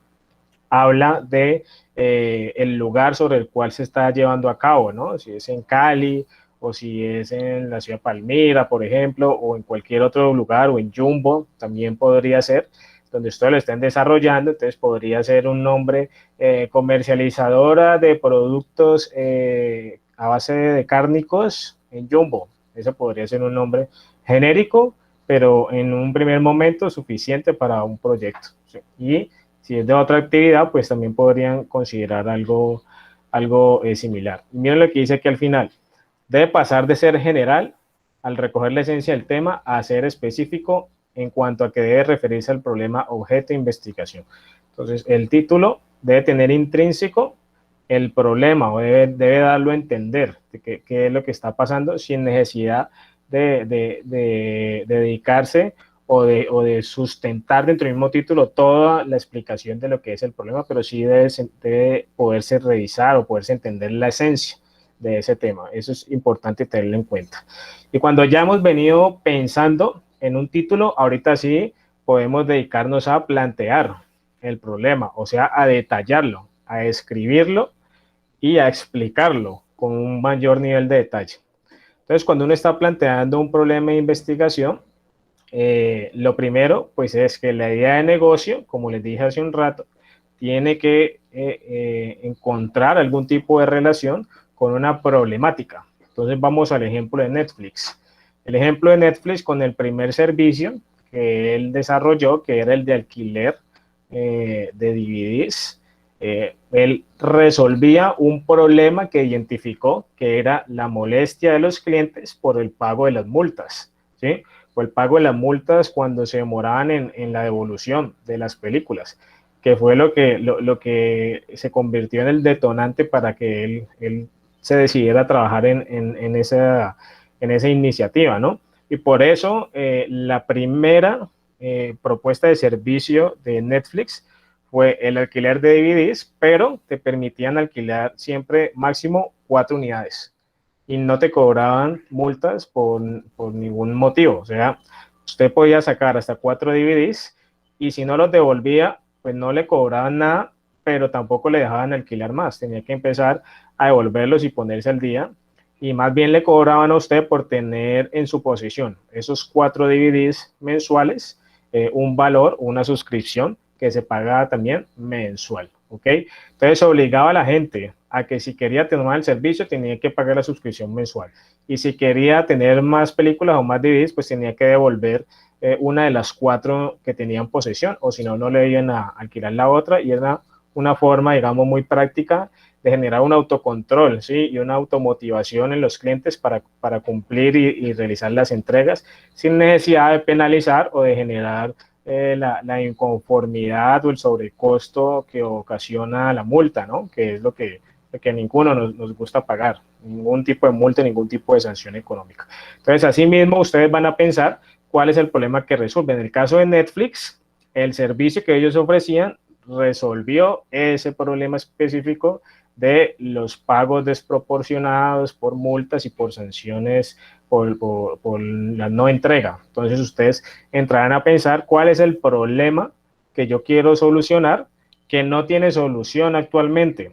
habla de el lugar sobre el cual se está llevando a cabo, ¿no? Si es en Cali o si es en la ciudad de Palmira, por ejemplo, o en cualquier otro lugar, o en Jumbo, también podría ser, donde ustedes lo estén desarrollando. Entonces podría ser un nombre comercializadora de productos a base de cárnicos en Jumbo. Eso podría ser un nombre genérico, pero en un primer momento suficiente para un proyecto, ¿sí? Y si es de otra actividad, pues también podrían considerar algo similar. Y miren lo que dice aquí al final. Debe pasar de ser general, al recoger la esencia del tema, a ser específico en cuanto a que debe referirse al problema objeto de investigación. Entonces, el título debe tener intrínseco el problema, o debe darlo a entender de qué es lo que está pasando, sin necesidad de dedicarse o de sustentar dentro del mismo título toda la explicación de lo que es el problema, pero sí debe poderse revisar o poderse entender la esencia de ese tema. Eso es importante tenerlo en cuenta. Y cuando ya hemos venido pensando en un título, ahorita sí podemos dedicarnos a plantear el problema, o sea, a detallarlo, a escribirlo y a explicarlo con un mayor nivel de detalle. Entonces, cuando uno está planteando un problema de investigación, lo primero, pues, es que la idea de negocio, como les dije hace un rato, tiene que encontrar algún tipo de relación con una problemática. Entonces, vamos al ejemplo de Netflix. El ejemplo de Netflix con el primer servicio que él desarrolló, que era el de alquiler de DVDs, él resolvía un problema que identificó, que era la molestia de los clientes por el pago de las multas, ¿sí? O el pago de las multas cuando se demoraban en la devolución de las películas, que fue lo que se convirtió en el detonante para que él se decidiera a trabajar en esa iniciativa, ¿no? Y por eso la primera propuesta de servicio de Netflix fue el alquiler de DVDs, pero te permitían alquilar siempre máximo 4 unidades y no te cobraban multas por ningún motivo. O sea, usted podía sacar hasta 4 DVDs y si no los devolvía, pues no le cobraban nada, pero tampoco le dejaban alquilar más. Tenía que empezar a devolverlos y ponerse al día, y más bien le cobraban a usted por tener en su posesión esos 4 DVDs mensuales, un valor, una suscripción que se pagaba también mensual, ¿ok? Entonces obligaba a la gente a que si quería tomar el servicio tenía que pagar la suscripción mensual, y si quería tener más películas o más DVDs, pues tenía que devolver una de las 4 que tenía en posesión, o si no, no le iban a alquilar la otra, y era una forma, digamos, muy práctica de generar un autocontrol, ¿sí? Y una automotivación en los clientes para cumplir y realizar las entregas sin necesidad de penalizar o de generar la inconformidad o el sobrecosto que ocasiona la multa, ¿no? Que es lo que a ninguno nos gusta pagar, ningún tipo de multa, ningún tipo de sanción económica. Entonces, asimismo, ustedes van a pensar cuál es el problema que resuelve. En el caso de Netflix, el servicio que ellos ofrecían resolvió ese problema específico de los pagos desproporcionados por multas y por sanciones por la no entrega. Entonces ustedes entrarán a pensar cuál es el problema que yo quiero solucionar, que no tiene solución actualmente,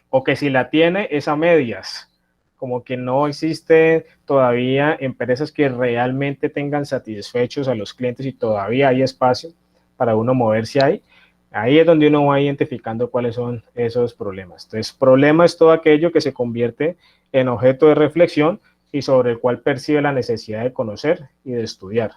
o que si la tiene es a medias, como que no existe todavía empresas que realmente tengan satisfechos a los clientes y todavía hay espacio para uno moverse ahí. Ahí es donde uno va identificando cuáles son esos problemas. Entonces, problema es todo aquello que se convierte en objeto de reflexión y sobre el cual percibe la necesidad de conocer y de estudiar.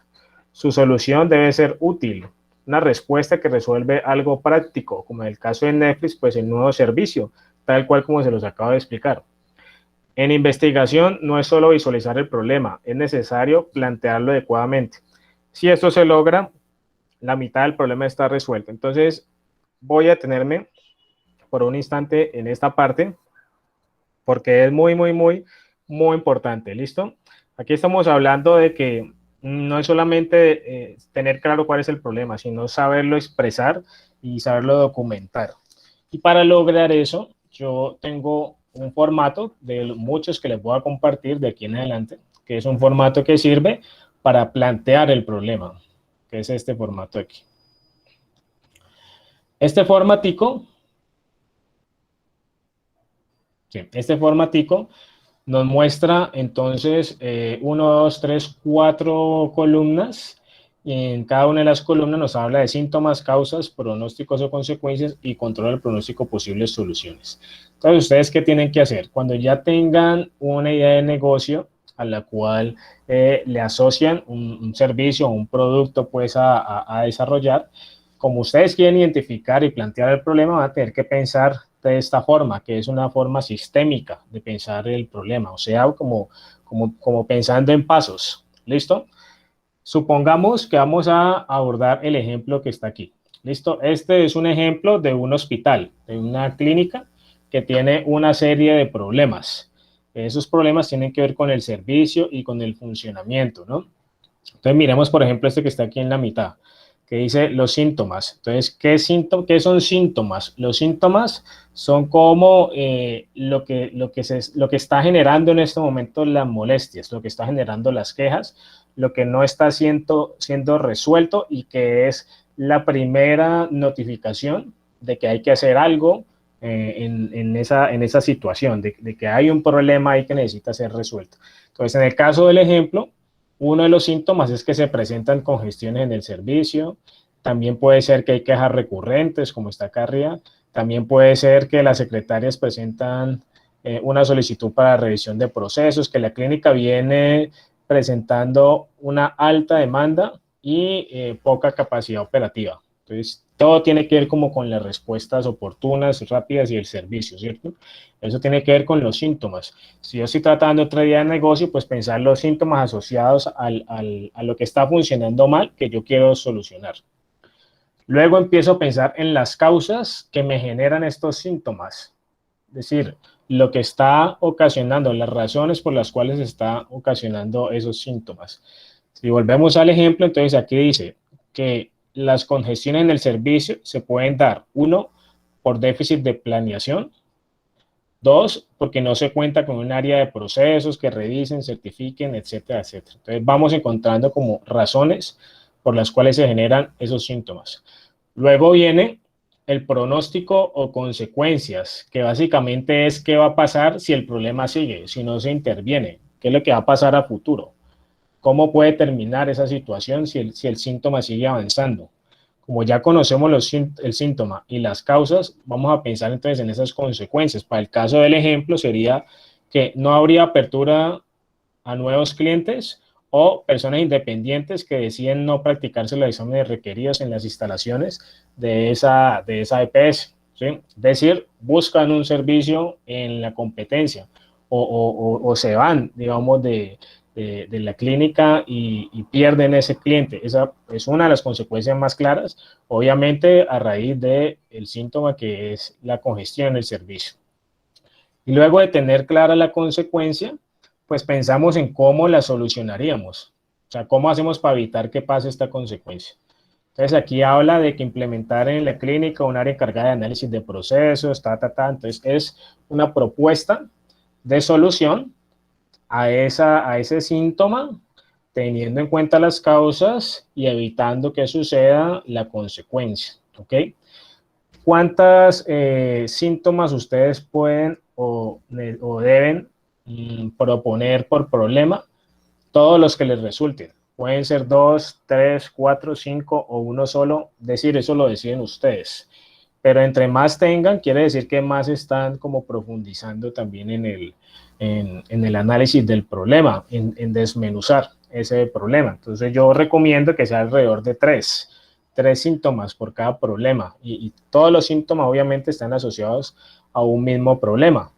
Su solución debe ser útil, una respuesta que resuelve algo práctico, como en el caso de Netflix, pues el nuevo servicio, tal cual como se los acabo de explicar. En investigación no es solo visualizar el problema, es necesario plantearlo adecuadamente. Si esto se logra, la mitad del problema está resuelto. Entonces, voy a detenerme por un instante en esta parte, porque es muy importante. ¿Listo? Aquí estamos hablando de que no es solamente tener claro cuál es el problema, sino saberlo expresar y saberlo documentar. Y para lograr eso, yo tengo un formato de muchos que les voy a compartir de aquí en adelante, que es un formato que sirve para plantear el problema, que es este formato aquí. Este formatico, nos muestra entonces 1, 2, 3, 4 columnas, y en cada una de las columnas nos habla de síntomas, causas, pronósticos o consecuencias y control del pronóstico, posibles soluciones. Entonces, ¿ustedes qué tienen que hacer? Cuando ya tengan una idea de negocio a la cual le asocian un servicio o un producto pues a desarrollar, como ustedes quieren identificar y plantear el problema, van a tener que pensar de esta forma, que es una forma sistémica de pensar el problema, o sea, como pensando en pasos. ¿Listo? Supongamos que vamos a abordar el ejemplo que está aquí. ¿Listo? Este es un ejemplo de un hospital, de una clínica que tiene una serie de problemas. Esos problemas tienen que ver con el servicio y con el funcionamiento, ¿no? Entonces, miremos, por ejemplo, este que está aquí en la mitad, que dice los síntomas. Entonces, ¿qué son síntomas? Los síntomas son como lo que está generando en este momento las molestias, lo que está generando las quejas, lo que no está siendo resuelto y que es la primera notificación de que hay que hacer algo en esa situación, de que hay un problema ahí que necesita ser resuelto. Entonces, en el caso del ejemplo, uno de los síntomas es que se presentan congestiones en el servicio. También puede ser que hay quejas recurrentes, como está acá arriba. También puede ser que las secretarias presentan una solicitud para revisión de procesos, que la clínica viene presentando una alta demanda y poca capacidad operativa. Entonces, todo tiene que ver como con las respuestas oportunas, rápidas y el servicio, ¿cierto? Eso tiene que ver con los síntomas. Si yo estoy tratando otra idea de negocio, pues pensar los síntomas asociados a lo que está funcionando mal que yo quiero solucionar. Luego empiezo a pensar en las causas que me generan estos síntomas. Es decir, lo que está ocasionando, las razones por las cuales se está ocasionando esos síntomas. Si volvemos al ejemplo, entonces aquí dice que las congestiones en el servicio se pueden dar, 1, por déficit de planeación, 2, porque no se cuenta con un área de procesos que revisen, certifiquen, etcétera, etcétera. Entonces vamos encontrando como razones por las cuales se generan esos síntomas. Luego viene el pronóstico o consecuencias, que básicamente es qué va a pasar si el problema sigue, si no se interviene, qué es lo que va a pasar a futuro, cómo puede terminar esa situación si el síntoma sigue avanzando. Como ya conocemos el síntoma y las causas, vamos a pensar entonces en esas consecuencias. Para el caso del ejemplo sería que no habría apertura a nuevos clientes o personas independientes que deciden no practicarse los exámenes requeridos en las instalaciones de esa EPS. ¿Sí? Es decir, buscan un servicio en la competencia o se van, digamos, de la clínica y pierden ese cliente. Esa es una de las consecuencias más claras, obviamente a raíz del síntoma que es la congestión en el servicio. Y luego de tener clara la consecuencia, pues pensamos en cómo la solucionaríamos. O sea, cómo hacemos para evitar que pase esta consecuencia. Entonces aquí habla de que implementar en la clínica un área encargada de análisis de procesos, Entonces es una propuesta de solución a ese síntoma, teniendo en cuenta las causas y evitando que suceda la consecuencia, ¿ok? ¿Cuántos síntomas ustedes pueden o deben proponer por problema? Todos los que les resulten. Pueden ser 2, 3, 4, 5 o uno solo. Decir, eso lo deciden ustedes. Pero entre más tengan, quiere decir que más están como profundizando también en el análisis del problema, en desmenuzar ese problema. Entonces yo recomiendo que sea alrededor de 3 síntomas por cada problema y todos los síntomas obviamente están asociados a un mismo problema.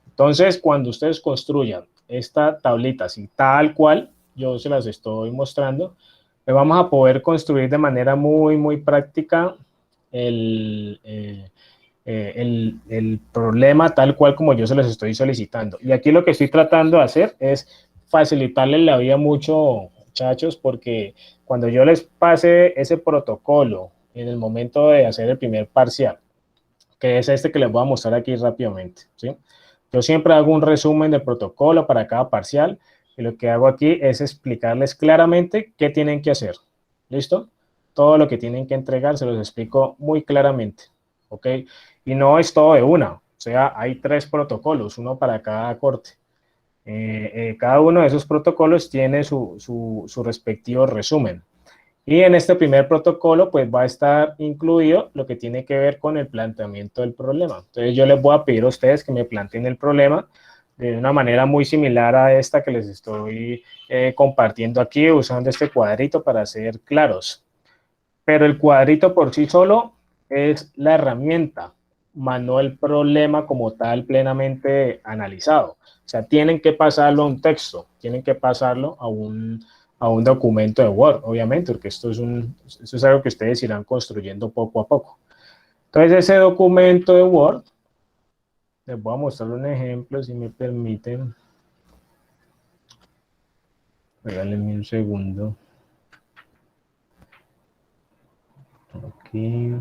Entonces, cuando ustedes construyan esta tablita así tal cual, yo se las estoy mostrando, vamos a poder construir de manera muy, muy práctica el problema tal cual como yo se los estoy solicitando. Y aquí lo que estoy tratando de hacer es facilitarles la vida mucho, muchachos, porque cuando yo les pase ese protocolo en el momento de hacer el primer parcial, que es este que les voy a mostrar aquí rápidamente, ¿sí? Yo siempre hago un resumen del protocolo para cada parcial y lo que hago aquí es explicarles claramente qué tienen que hacer. ¿Listo? todo lo que tienen que entregar, se los explico muy claramente, ¿ok? Y no es todo de una, o sea, hay 3 protocolos, uno para cada corte. Cada uno de esos protocolos tiene su respectivo resumen. Y en este primer protocolo, pues va a estar incluido lo que tiene que ver con el planteamiento del problema. Entonces, yo les voy a pedir a ustedes que me planteen el problema de una manera muy similar a esta que les estoy compartiendo aquí, usando este cuadrito para ser claros. Pero el cuadrito por sí solo es la herramienta, más no el problema como tal plenamente analizado. O sea, tienen que pasarlo a un texto, tienen que pasarlo a un documento de Word, obviamente, porque esto es algo que ustedes irán construyendo poco a poco. Entonces, ese documento de Word, les voy a mostrar un ejemplo, si me permiten. Regálenme un segundo. Aquí.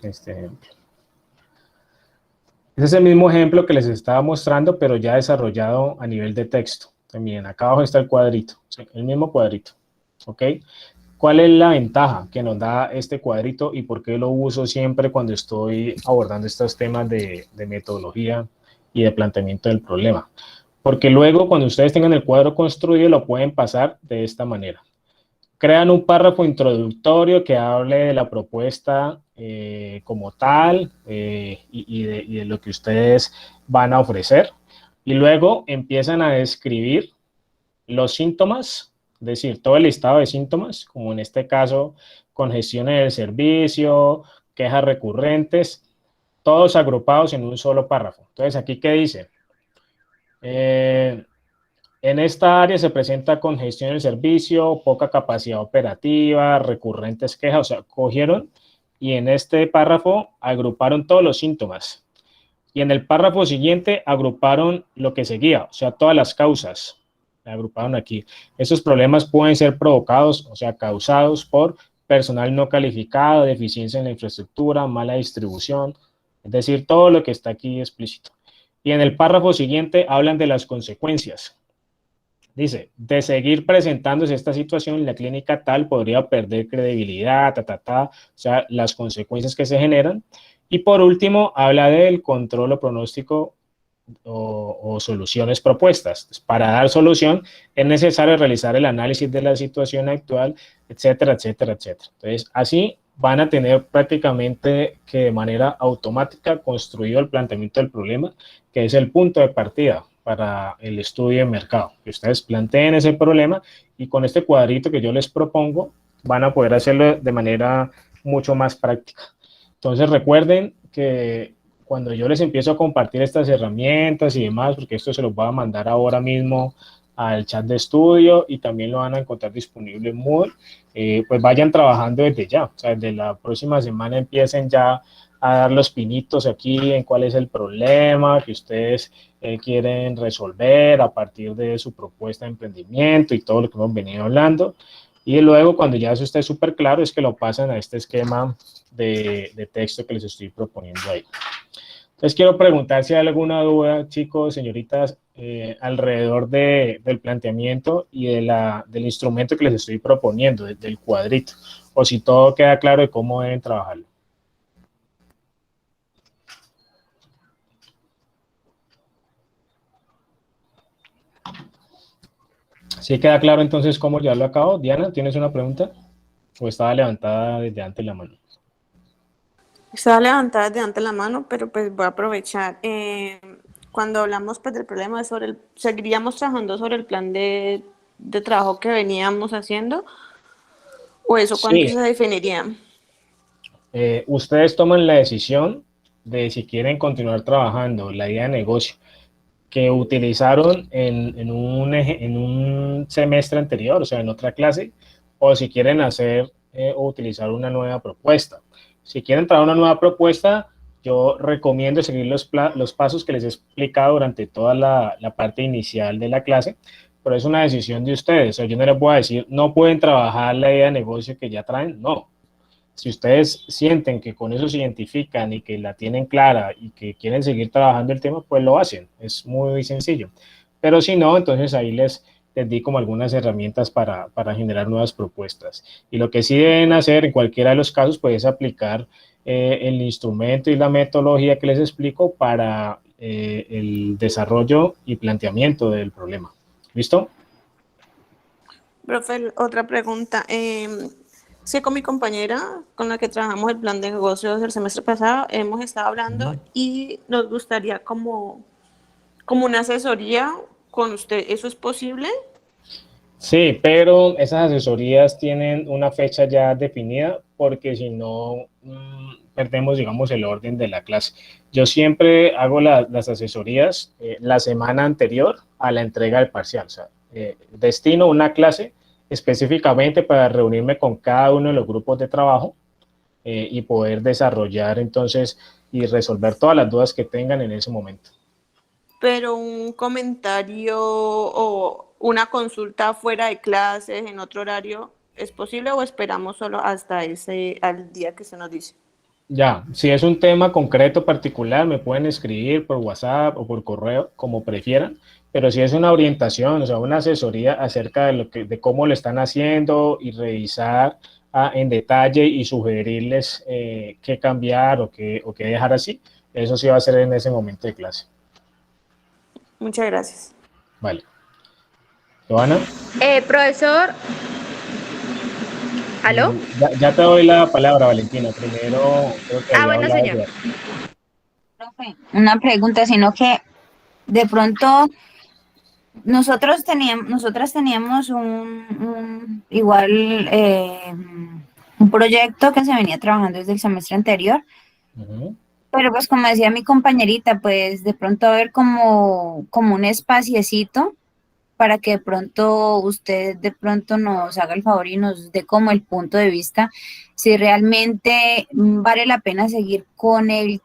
Este ejemplo. Ese es el mismo ejemplo que les estaba mostrando, pero ya desarrollado a nivel de texto. También acá abajo está el cuadrito, el mismo cuadrito, ¿ok? ¿Cuál es la ventaja que nos da este cuadrito y por qué lo uso siempre cuando estoy abordando estos temas de metodología y de planteamiento del problema? Porque luego, cuando ustedes tengan el cuadro construido, lo pueden pasar de esta manera. Crean un párrafo introductorio que hable de la propuesta como tal y de lo que ustedes van a ofrecer. Y luego empiezan a describir los síntomas, es decir, todo el listado de síntomas, como en este caso, congestiones del servicio, quejas recurrentes, todos agrupados en un solo párrafo. Entonces, ¿aquí qué dice? En esta área se presenta congestión del servicio, poca capacidad operativa, recurrentes quejas, o sea, cogieron y en este párrafo agruparon todos los síntomas. Y en el párrafo siguiente agruparon lo que seguía, o sea, todas las causas. Agruparon aquí. Estos problemas pueden ser provocados, o sea, causados por personal no calificado, deficiencia en la infraestructura, mala distribución, es decir, todo lo que está aquí explícito. Y en el párrafo siguiente hablan de las consecuencias. Dice, de seguir presentándose esta situación, la clínica tal podría perder credibilidad, o sea, las consecuencias que se generan. Y por último, habla del control o pronóstico o soluciones propuestas. Pues para dar solución es necesario realizar el análisis de la situación actual, etcétera, etcétera, etcétera. Entonces, así van a tener prácticamente que de manera automática construido el planteamiento del problema, que es el punto de partida para el estudio de mercado. Que ustedes planteen ese problema y con este cuadrito que yo les propongo van a poder hacerlo de manera mucho más práctica. Entonces recuerden que cuando yo les empiezo a compartir estas herramientas y demás, porque esto se los voy a mandar ahora mismo al chat de estudio y también lo van a encontrar disponible en Moodle, pues vayan trabajando desde ya, o sea, desde la próxima semana empiecen ya a dar los pinitos aquí en cuál es el problema que ustedes quieren resolver a partir de su propuesta de emprendimiento y todo lo que hemos venido hablando. Y luego, cuando ya eso esté súper claro, es que lo pasan a este esquema de texto que les estoy proponiendo ahí. Entonces, quiero preguntar si hay alguna duda, chicos, señoritas, alrededor del planteamiento y del instrumento que les estoy proponiendo, del cuadrito, o si todo queda claro de cómo deben trabajarlo. ¿Sí queda claro entonces cómo llevarlo a cabo? Diana, ¿tienes una pregunta? ¿O estaba levantada desde antes la mano? Estaba levantada desde antes la mano, pero pues voy a aprovechar. Cuando hablamos pues del problema seguiríamos trabajando sobre el plan de trabajo que veníamos haciendo, o eso cuánto Sí. se definiría. Ustedes toman la decisión de si quieren continuar trabajando la idea de negocio que utilizaron en un semestre anterior, o sea, en otra clase, o si quieren hacer o utilizar una nueva propuesta. Si quieren traer una nueva propuesta, yo recomiendo seguir los pasos que les he explicado durante toda la parte inicial de la clase, pero es una decisión de ustedes. O sea, yo no les voy a decir, no pueden trabajar la idea de negocio que ya traen, no. Si ustedes sienten que con eso se identifican y que la tienen clara y que quieren seguir trabajando el tema, pues lo hacen. Es muy sencillo. Pero si no, entonces ahí les les di como algunas herramientas para generar nuevas propuestas. Y lo que sí deben hacer en cualquiera de los casos, pues es aplicar el instrumento y la metodología que les explico para el desarrollo y planteamiento del problema. ¿Listo? Profe, otra pregunta. Sí, con mi compañera con la que trabajamos el plan de negocios el semestre pasado, hemos estado hablando y nos gustaría como una asesoría con usted. ¿Eso es posible? Sí, pero esas asesorías tienen una fecha ya definida porque si no perdemos, digamos, el orden de la clase. Yo siempre hago las asesorías la semana anterior a la entrega del parcial. O sea, destino una clase específicamente para reunirme con cada uno de los grupos de trabajo y poder desarrollar entonces y resolver todas las dudas que tengan en ese momento. Pero un comentario o una consulta fuera de clases en otro horario, ¿es posible o esperamos solo hasta al día que se nos dice? Ya, si es un tema concreto particular, me pueden escribir por WhatsApp o por correo, como prefieran, pero si es una orientación, o sea, una asesoría acerca de cómo lo están haciendo y revisar en detalle y sugerirles qué cambiar o qué dejar así, eso sí va a ser en ese momento de clase. Muchas gracias. Vale. Joana. Profesor, ¿aló? Ya te doy la palabra, Valentina. Primero, creo que Bueno, señor. Profe, una pregunta, sino que de pronto nosotras teníamos igual un proyecto que se venía trabajando desde el semestre anterior, pero pues como decía mi compañerita, pues de pronto haber como un espaciecito para que de pronto usted de pronto nos haga el favor y nos dé como el punto de vista, si realmente vale la pena seguir con el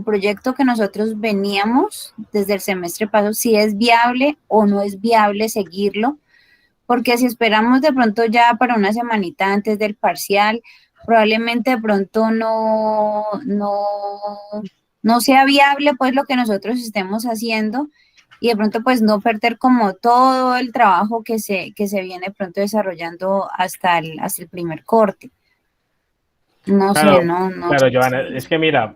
proyecto que nosotros veníamos desde el semestre pasado, si es viable o no es viable seguirlo, porque si esperamos de pronto ya para una semanita antes del parcial, probablemente de pronto no sea viable pues lo que nosotros estemos haciendo y de pronto pues no perder como todo el trabajo que se viene de pronto desarrollando hasta el primer corte. No Claro, sé, no. Claro, Joana, es que mira,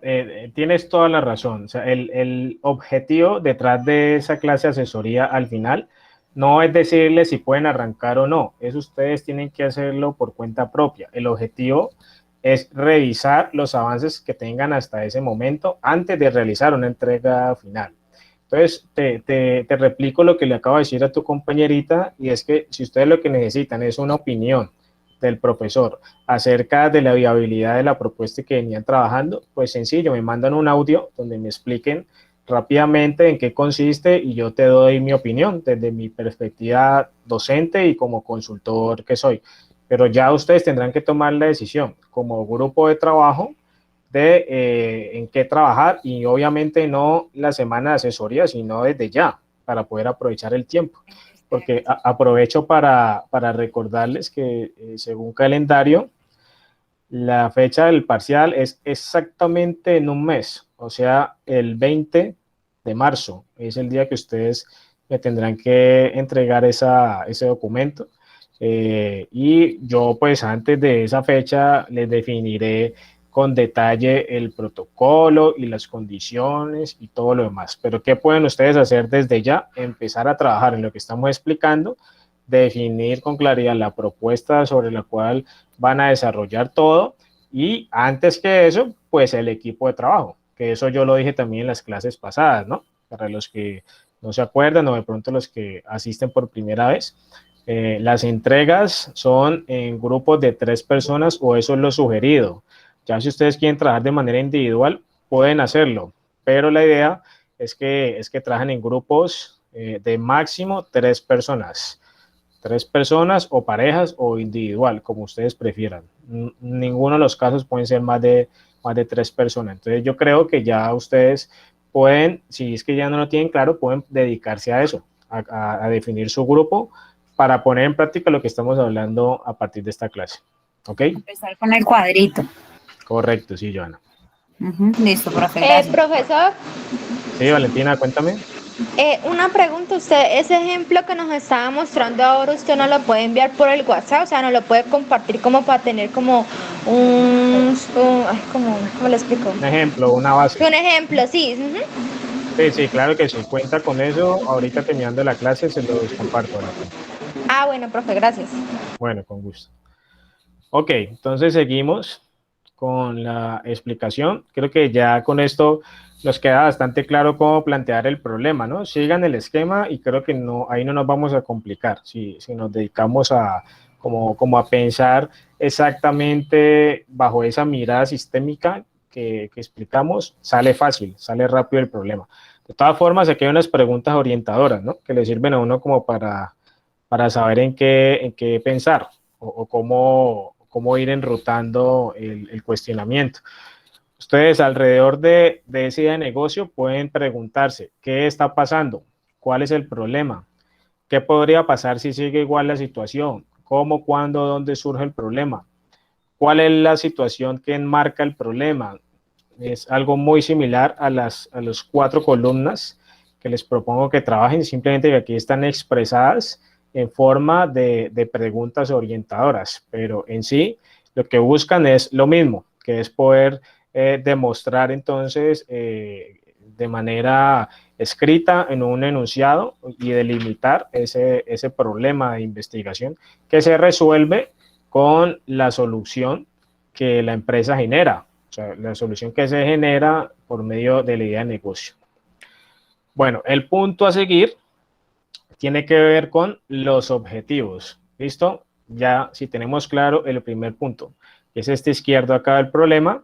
tienes toda la razón. O sea, el objetivo detrás de esa clase de asesoría al final no es decirles si pueden arrancar o no. Eso ustedes tienen que hacerlo por cuenta propia. El objetivo es revisar los avances que tengan hasta ese momento antes de realizar una entrega final. Entonces, te replico lo que le acabo de decir a tu compañerita, y es que si ustedes lo que necesitan es una opinión del profesor acerca de la viabilidad de la propuesta que venían trabajando, pues sencillo, me mandan un audio donde me expliquen rápidamente en qué consiste y yo te doy mi opinión desde mi perspectiva docente y como consultor que soy. Pero ya ustedes tendrán que tomar la decisión como grupo de trabajo de en qué trabajar y obviamente no la semana de asesoría, sino desde ya para poder aprovechar el tiempo. Porque aprovecho para recordarles que según calendario, la fecha del parcial es exactamente en un mes, o sea, el 20 de marzo es el día que ustedes me tendrán que entregar ese documento. Y yo pues antes de esa fecha les definiré con detalle el protocolo y las condiciones y todo lo demás. Pero ¿qué pueden ustedes hacer desde ya? Empezar a trabajar en lo que estamos explicando, definir con claridad la propuesta sobre la cual van a desarrollar todo y antes que eso, pues el equipo de trabajo, que eso yo lo dije también en las clases pasadas, ¿no? Para los que no se acuerdan o de pronto los que asisten por primera vez. Las entregas son en grupos de 3 personas o eso es lo sugerido. Ya si ustedes quieren trabajar de manera individual, pueden hacerlo, pero la idea es que trabajen en grupos de máximo 3 personas. 3 personas o parejas o individual, como ustedes prefieran. Ninguno de los casos pueden ser más de 3 personas. Entonces yo creo que ya ustedes pueden, si es que ya no lo tienen claro, pueden dedicarse a eso, a definir su grupo para poner en práctica lo que estamos hablando a partir de esta clase. ¿Ok? Empezar con el cuadrito. Correcto, sí, Joana. Listo, profe. Gracias. Profesor, Sí, Valentina, cuéntame. Una pregunta, usted, ese ejemplo que nos estaba mostrando ahora, usted no lo puede enviar por el WhatsApp, o sea, no lo puede compartir como para tener como ay, ¿cómo le explico? Un ejemplo, una base. Un ejemplo, sí. Ujú. Sí, sí, claro que sí, cuenta con eso. Ahorita terminando la clase se los comparto, Valentina. Ah, bueno, profe, gracias. Bueno, con gusto. Ok, entonces seguimos con la explicación. Creo que ya con esto nos queda bastante claro cómo plantear el problema, ¿no? Sigan el esquema y creo que no, ahí no nos vamos a complicar. Si nos dedicamos a como a pensar exactamente bajo esa mirada sistémica que explicamos, sale fácil, sale rápido el problema. De todas formas, aquí hay unas preguntas orientadoras, ¿no? Que le sirven a uno como para saber en qué pensar o cómo ir enrutando el cuestionamiento. Ustedes alrededor de esa idea de negocio pueden preguntarse, ¿qué está pasando? ¿Cuál es el problema? ¿Qué podría pasar si sigue igual la situación? ¿Cómo, cuándo, dónde surge el problema? ¿Cuál es la situación que enmarca el problema? Es algo muy similar a las 4 columnas que les propongo que trabajen, simplemente que aquí están expresadas en forma de preguntas orientadoras, pero en sí lo que buscan es lo mismo, que es poder demostrar entonces de manera escrita en un enunciado y delimitar ese problema de investigación que se resuelve con la solución que la empresa genera, o sea, la solución que se genera por medio de la idea de negocio. Bueno, el punto a seguir tiene que ver con los objetivos. ¿Listo? Ya si tenemos claro el primer punto, que es este izquierdo acá del problema,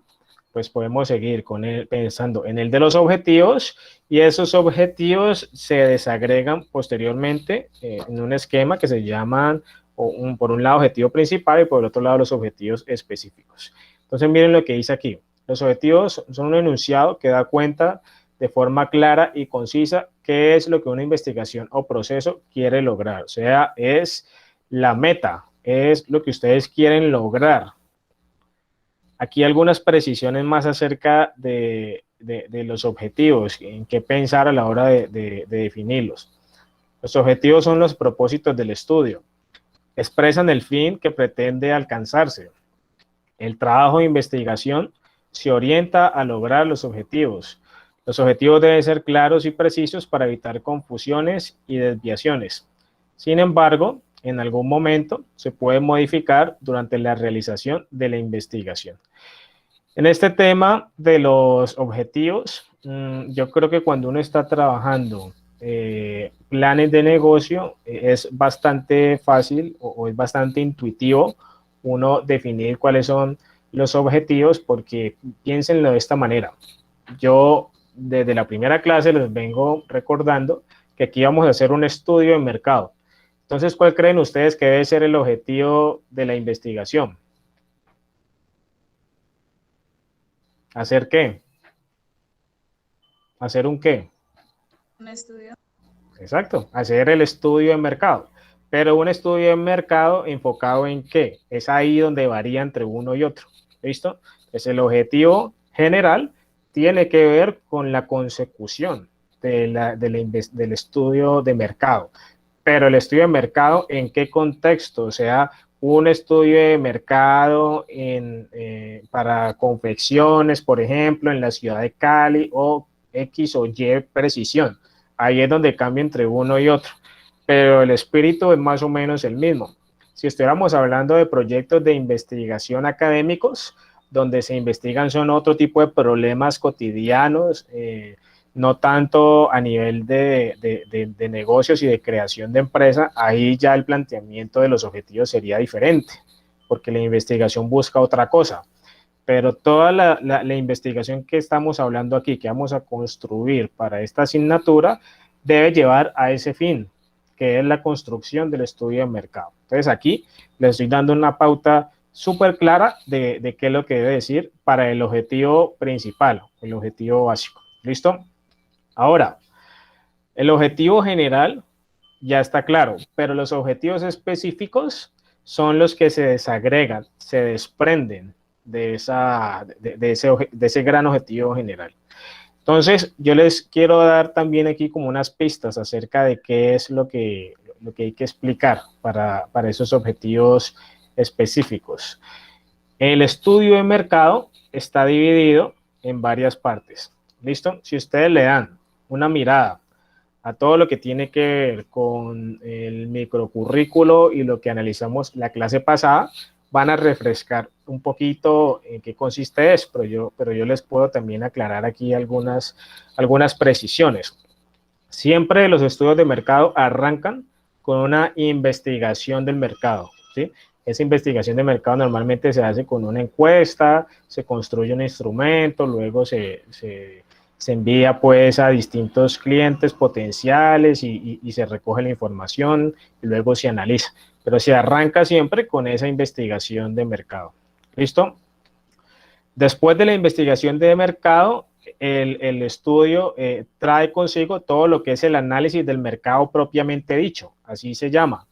pues podemos seguir con él pensando en el de los objetivos y esos objetivos se desagregan posteriormente en un esquema que se llaman por un lado objetivo principal y por el otro lado los objetivos específicos. Entonces miren lo que dice aquí. Los objetivos son un enunciado que da cuenta de forma clara y concisa qué es lo que una investigación o proceso quiere lograr. O sea, es la meta, es lo que ustedes quieren lograr. Aquí algunas precisiones más acerca de los objetivos, en qué pensar a la hora de definirlos. Los objetivos son los propósitos del estudio. Expresan el fin que pretende alcanzarse. El trabajo de investigación se orienta a lograr los objetivos. Los objetivos deben ser claros y precisos para evitar confusiones y desviaciones. Sin embargo, en algún momento se puede modificar durante la realización de la investigación. En este tema de los objetivos, yo creo que cuando uno está trabajando planes de negocio, es bastante fácil o es bastante intuitivo uno definir cuáles son los objetivos, porque piénsenlo de esta manera. Yo desde la primera clase les vengo recordando que aquí vamos a hacer un estudio de mercado. Entonces, ¿cuál creen ustedes que debe ser el objetivo de la investigación? ¿Hacer qué? ¿Hacer un qué? Un estudio. Exacto, hacer el estudio de mercado. Pero un estudio de mercado enfocado en qué? Es ahí donde varía entre uno y otro. ¿Listo? Entonces, el objetivo general tiene que ver con la consecución del estudio de mercado. Pero el estudio de mercado, ¿en qué contexto? O sea, un estudio de mercado para confecciones, por ejemplo, en la ciudad de Cali o X o Y precisión. Ahí es donde cambia entre uno y otro. Pero el espíritu es más o menos el mismo. Si estuviéramos hablando de proyectos de investigación académicos, donde se investigan son otro tipo de problemas cotidianos, no tanto a nivel de negocios y de creación de empresa, ahí ya el planteamiento de los objetivos sería diferente, porque la investigación busca otra cosa. Pero toda la investigación que estamos hablando aquí, que vamos a construir para esta asignatura, debe llevar a ese fin, que es la construcción del estudio de mercado. Entonces aquí les estoy dando una pauta súper clara de qué es lo que debe decir para el objetivo principal, el objetivo básico. ¿Listo? Ahora, el objetivo general ya está claro, pero los objetivos específicos son los que se desagregan, se desprenden de ese gran objetivo general. Entonces, yo les quiero dar también aquí como unas pistas acerca de qué es lo que hay que explicar para esos objetivos específicos. El estudio de mercado está dividido en varias partes. ¿Listo? Si ustedes le dan una mirada a todo lo que tiene que ver con el microcurrículo y lo que analizamos la clase pasada, van a refrescar un poquito en qué consiste eso, pero yo les puedo también aclarar aquí algunas precisiones. Siempre los estudios de mercado arrancan con una investigación del mercado, ¿sí? Esa investigación de mercado normalmente se hace con una encuesta, se construye un instrumento, luego se envía pues a distintos clientes potenciales y se recoge la información y luego se analiza. Pero se arranca siempre con esa investigación de mercado. ¿Listo? Después de la investigación de mercado, el estudio trae consigo todo lo que es el análisis del mercado propiamente dicho, así se llama.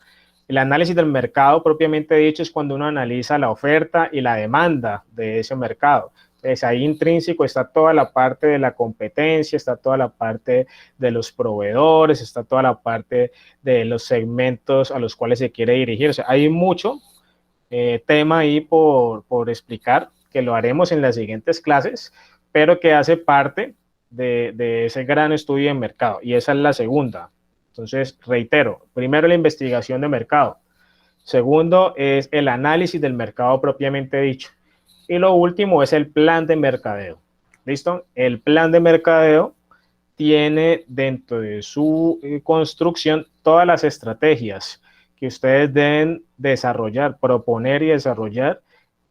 El análisis del mercado propiamente dicho es cuando uno analiza la oferta y la demanda de ese mercado. Entonces, ahí intrínseco está toda la parte de la competencia, está toda la parte de los proveedores, está toda la parte de los segmentos a los cuales se quiere dirigir. O sea, hay mucho tema ahí por explicar, que lo haremos en las siguientes clases, pero que hace parte de ese gran estudio de mercado. Y esa es la segunda. Entonces, reitero, primero la investigación de mercado. Segundo es el análisis del mercado propiamente dicho. Y lo último es el plan de mercadeo. ¿Listo? El plan de mercadeo tiene dentro de su construcción todas las estrategias que ustedes deben desarrollar, proponer y desarrollar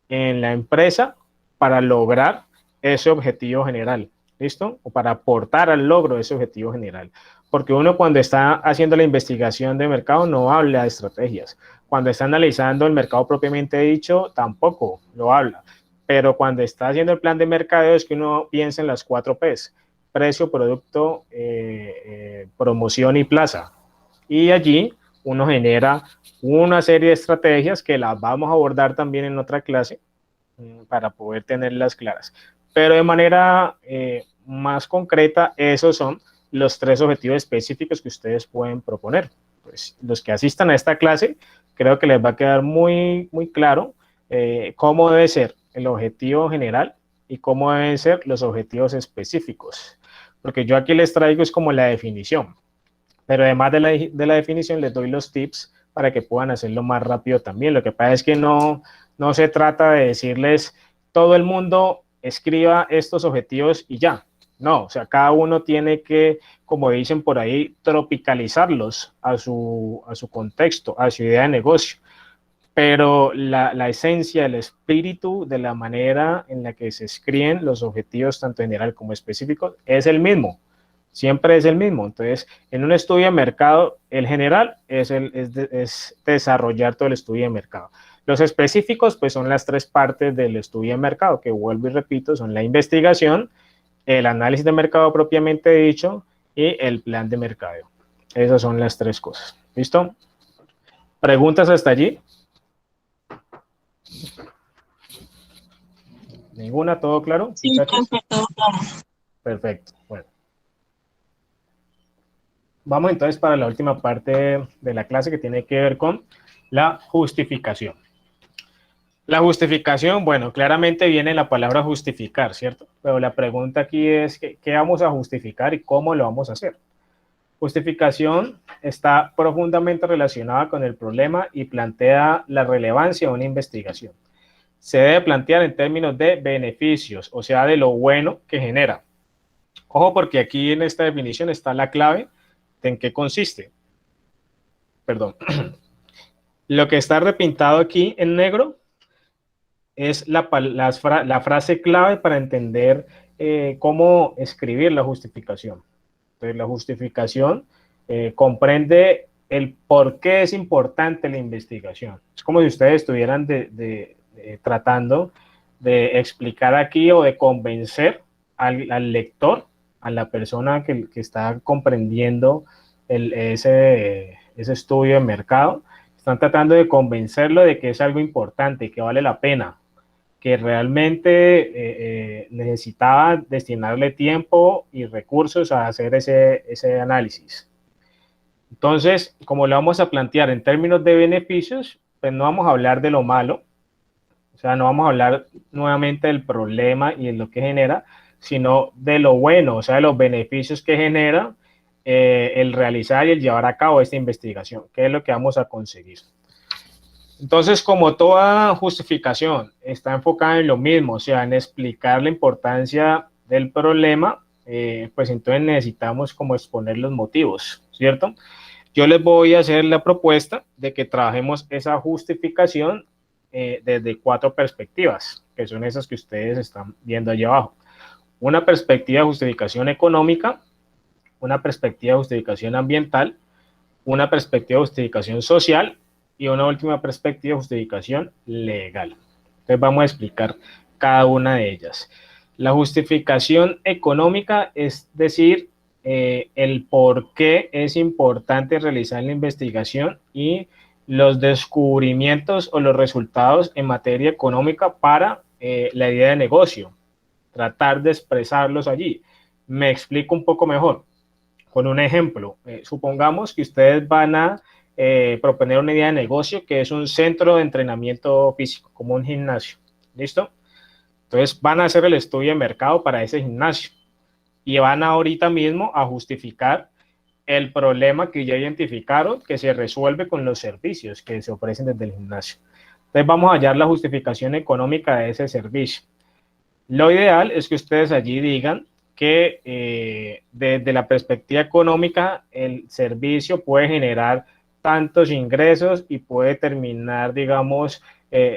en la empresa para lograr ese objetivo general. ¿Listo? O para aportar al logro de ese objetivo general. Porque uno cuando está haciendo la investigación de mercado no habla de estrategias. Cuando está analizando el mercado propiamente dicho, tampoco lo habla. Pero cuando está haciendo el plan de mercadeo es que uno piensa en las 4 P's: precio, producto, promoción y plaza. Y allí uno genera una serie de estrategias que las vamos a abordar también en otra clase para poder tenerlas claras. Pero de manera más concreta, esos son los 3 objetivos específicos que ustedes pueden proponer. Pues los que asistan a esta clase, creo que les va a quedar muy claro cómo debe ser el objetivo general y cómo deben ser los objetivos específicos. Porque yo aquí les traigo es como la definición, pero además de la definición les doy los tips para que puedan hacerlo más rápido también. Lo que pasa es que no se trata de decirles todo el mundo escriba estos objetivos y ya. No, o sea, cada uno tiene que, como dicen por ahí, tropicalizarlos a su contexto, a su idea de negocio. Pero la esencia, el espíritu de la manera en la que se escriben los objetivos, tanto general como específicos, es el mismo. Siempre es el mismo. Entonces, en un estudio de mercado, el general es desarrollar todo el estudio de mercado. Los específicos, pues, son las 3 partes del estudio de mercado, que vuelvo y repito, son la investigación, el análisis de mercado propiamente dicho y el plan de mercadeo. Esas son las 3 cosas. ¿Listo? ¿Preguntas hasta allí? ¿Ninguna? ¿Todo claro? Sí, perfecto, claro. Perfecto. Bueno. Vamos entonces para la última parte de la clase que tiene que ver con la justificación. La justificación, bueno, claramente viene la palabra justificar, ¿cierto? Pero la pregunta aquí es, ¿qué vamos a justificar y cómo lo vamos a hacer? Justificación está profundamente relacionada con el problema y plantea la relevancia de una investigación. Se debe plantear en términos de beneficios, o sea, de lo bueno que genera. Ojo, porque aquí en esta definición está la clave de en qué consiste. Perdón. Lo que está repintado aquí en negro es la frase clave para entender cómo escribir la justificación. Entonces, la justificación comprende el por qué es importante la investigación. Es como si ustedes estuvieran tratando de explicar aquí o de convencer al lector, a la persona que está comprendiendo ese estudio de mercado. Están tratando de convencerlo de que es algo importante, que vale la pena. que realmente necesitaba destinarle tiempo y recursos a hacer ese análisis. Entonces, como lo vamos a plantear en términos de beneficios, pues no vamos a hablar de lo malo, o sea, no vamos a hablar nuevamente del problema y de lo que genera, sino de lo bueno, o sea, de los beneficios que genera el realizar y el llevar a cabo esta investigación, que es lo que vamos a conseguir. Entonces, como toda justificación está enfocada en lo mismo, o sea, en explicar la importancia del problema, pues entonces necesitamos como exponer los motivos, ¿cierto? Yo les voy a hacer la propuesta de que trabajemos esa justificación desde 4 perspectivas, que son esas que ustedes están viendo allá abajo. Una perspectiva de justificación económica, una perspectiva de justificación ambiental, una perspectiva de justificación social y una última perspectiva de justificación legal. Entonces vamos a explicar cada una de ellas. La justificación económica es decir, el por qué es importante realizar la investigación y los descubrimientos o los resultados en materia económica para la idea de negocio. Tratar de expresarlos allí. Me explico un poco mejor. Con un ejemplo, supongamos que ustedes van a proponer una idea de negocio que es un centro de entrenamiento físico, como un gimnasio. ¿Listo? Entonces van a hacer el estudio de mercado para ese gimnasio y van ahorita mismo a justificar el problema que ya identificaron que se resuelve con los servicios que se ofrecen desde el gimnasio. Entonces vamos a hallar la justificación económica de ese servicio. Lo ideal es que ustedes allí digan que desde la perspectiva económica el servicio puede generar tantos ingresos y puede terminar, digamos,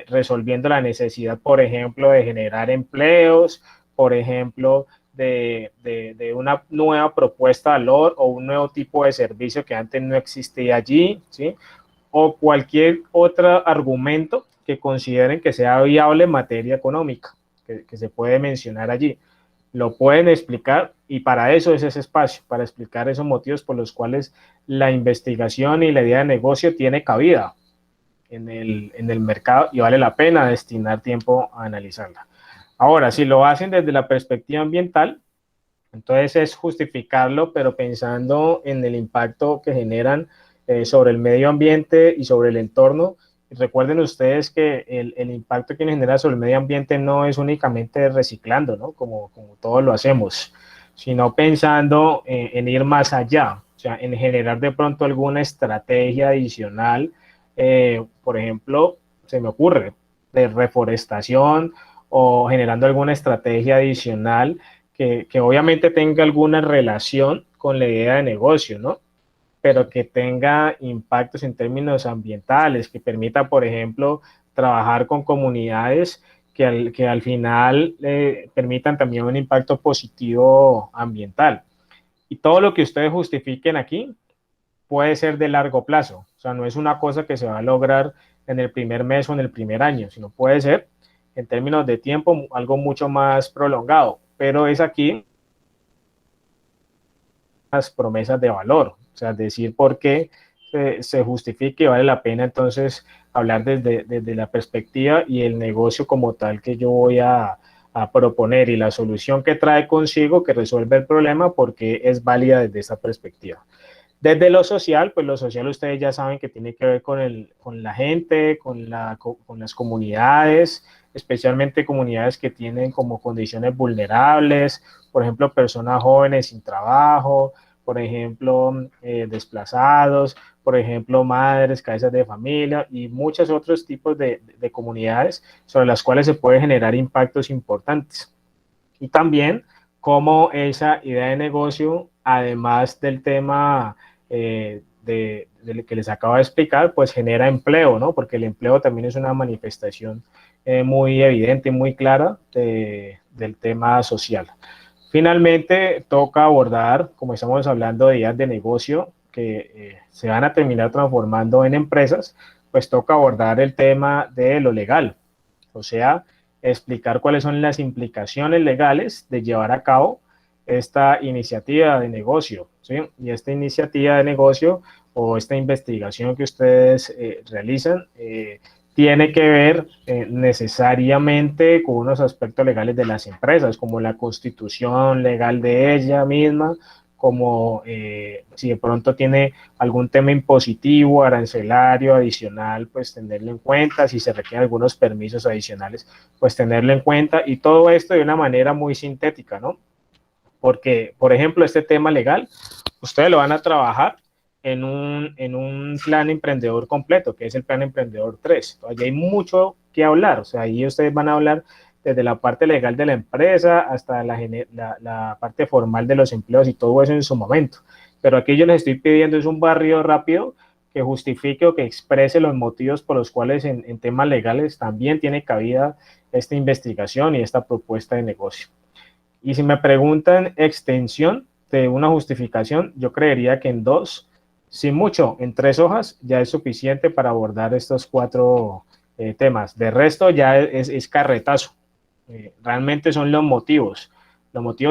resolviendo la necesidad, por ejemplo, de generar empleos, por ejemplo, de una nueva propuesta de valor o un nuevo tipo de servicio que antes no existía allí, ¿sí? O cualquier otro argumento que consideren que sea viable en materia económica, que se puede mencionar allí. Lo pueden explicar y para eso es ese espacio, para explicar esos motivos por los cuales la investigación y la idea de negocio tiene cabida en el mercado y vale la pena destinar tiempo a analizarla. Ahora, si lo hacen desde la perspectiva ambiental, entonces es justificarlo, pero pensando en el impacto que generan sobre el medio ambiente y sobre el entorno. Recuerden ustedes que el impacto que genera sobre el medio ambiente no es únicamente reciclando, ¿no? Como todos lo hacemos, sino pensando en ir más allá, o sea, en generar de pronto alguna estrategia adicional, por ejemplo, se me ocurre, de reforestación o generando alguna estrategia adicional que obviamente tenga alguna relación con la idea de negocio, ¿no? Pero que tenga impactos en términos ambientales, que permita, por ejemplo, trabajar con comunidades que al final permitan también un impacto positivo ambiental. Y todo lo que ustedes justifiquen aquí puede ser de largo plazo, o sea, no es una cosa que se va a lograr en el primer mes o en el primer año, sino puede ser en términos de tiempo algo mucho más prolongado, pero es aquí las promesas de valor, o sea, decir por qué se justifica y vale la pena entonces hablar desde la perspectiva y el negocio como tal que yo voy a proponer y la solución que trae consigo que resuelve el problema porque es válida desde esa perspectiva. Desde lo social, pues lo social ustedes ya saben que tiene que ver con la gente, con las comunidades, especialmente comunidades que tienen como condiciones vulnerables, por ejemplo, personas jóvenes sin trabajo, por ejemplo, desplazados, por ejemplo, madres, cabezas de familia y muchos otros tipos de comunidades sobre las cuales se pueden generar impactos importantes. Y también cómo esa idea de negocio, además del tema que les acabo de explicar, pues genera empleo, ¿no? Porque el empleo también es una manifestación muy evidente, muy clara del tema social. Finalmente, toca abordar, como estamos hablando de ideas de negocio que se van a terminar transformando en empresas, pues toca abordar el tema de lo legal, o sea, explicar cuáles son las implicaciones legales de llevar a cabo esta iniciativa de negocio, ¿sí? Y esta iniciativa de negocio o esta investigación que ustedes realizan tiene que ver necesariamente con unos aspectos legales de las empresas, como la constitución legal de ella misma, como si de pronto tiene algún tema impositivo, arancelario, adicional, pues tenerlo en cuenta, si se requieren algunos permisos adicionales, pues tenerlo en cuenta, y todo esto de una manera muy sintética, ¿no? Porque, por ejemplo, este tema legal, ustedes lo van a trabajar en un plan emprendedor completo, que es el plan emprendedor 3. Entonces, hay mucho que hablar, o sea, ahí ustedes van a hablar desde la parte legal de la empresa hasta la parte formal de los empleos y todo eso en su momento. Pero aquí yo les estoy pidiendo es un barrio rápido que justifique o que exprese los motivos por los cuales en temas legales también tiene cabida esta investigación y esta propuesta de negocio. Y si me preguntan extensión de una justificación, yo creería que en 2, sin mucho, en 3 hojas ya es suficiente para abordar estos 4 temas. De resto ya es carretazo. Realmente son los motivos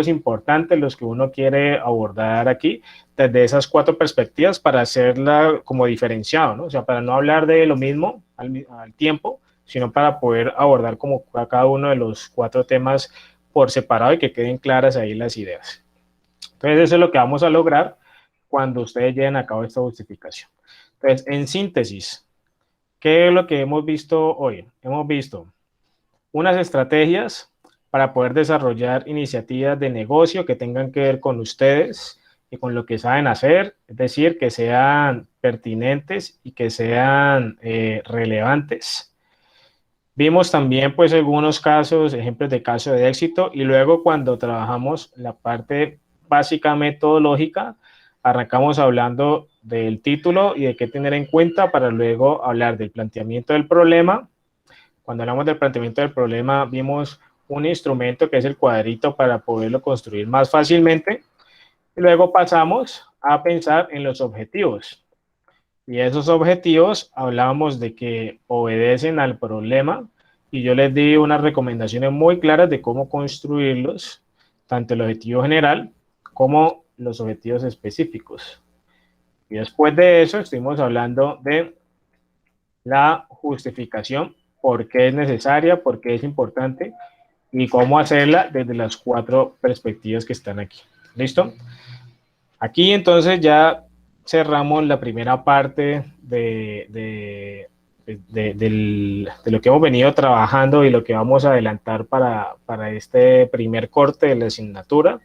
importantes los que uno quiere abordar aquí desde esas 4 perspectivas para hacerla como diferenciado, ¿no? O sea, para no hablar de lo mismo al tiempo, sino para poder abordar como cada uno de los 4 temas por separado y que queden claras ahí las ideas. Entonces, eso es lo que vamos a lograr cuando ustedes lleven a cabo esta justificación. Entonces, en síntesis, ¿qué es lo que hemos visto hoy? Hemos visto unas estrategias para poder desarrollar iniciativas de negocio que tengan que ver con ustedes y con lo que saben hacer, es decir, que sean pertinentes y que sean relevantes. Vimos también pues algunos casos, ejemplos de casos de éxito, y luego cuando trabajamos la parte básica metodológica, arrancamos hablando del título y de qué tener en cuenta para luego hablar del planteamiento del problema. Cuando hablamos del planteamiento del problema, vimos un instrumento que es el cuadrito para poderlo construir más fácilmente, y luego pasamos a pensar en los objetivos. Y esos objetivos hablábamos de que obedecen al problema y yo les di unas recomendaciones muy claras de cómo construirlos, tanto el objetivo general como los objetivos específicos. Y después de eso estuvimos hablando de la justificación, por qué es necesaria, por qué es importante y cómo hacerla desde las 4 perspectivas que están aquí. ¿Listo? Aquí entonces ya cerramos la primera parte de lo que hemos venido trabajando y lo que vamos a adelantar para este primer corte de la asignatura.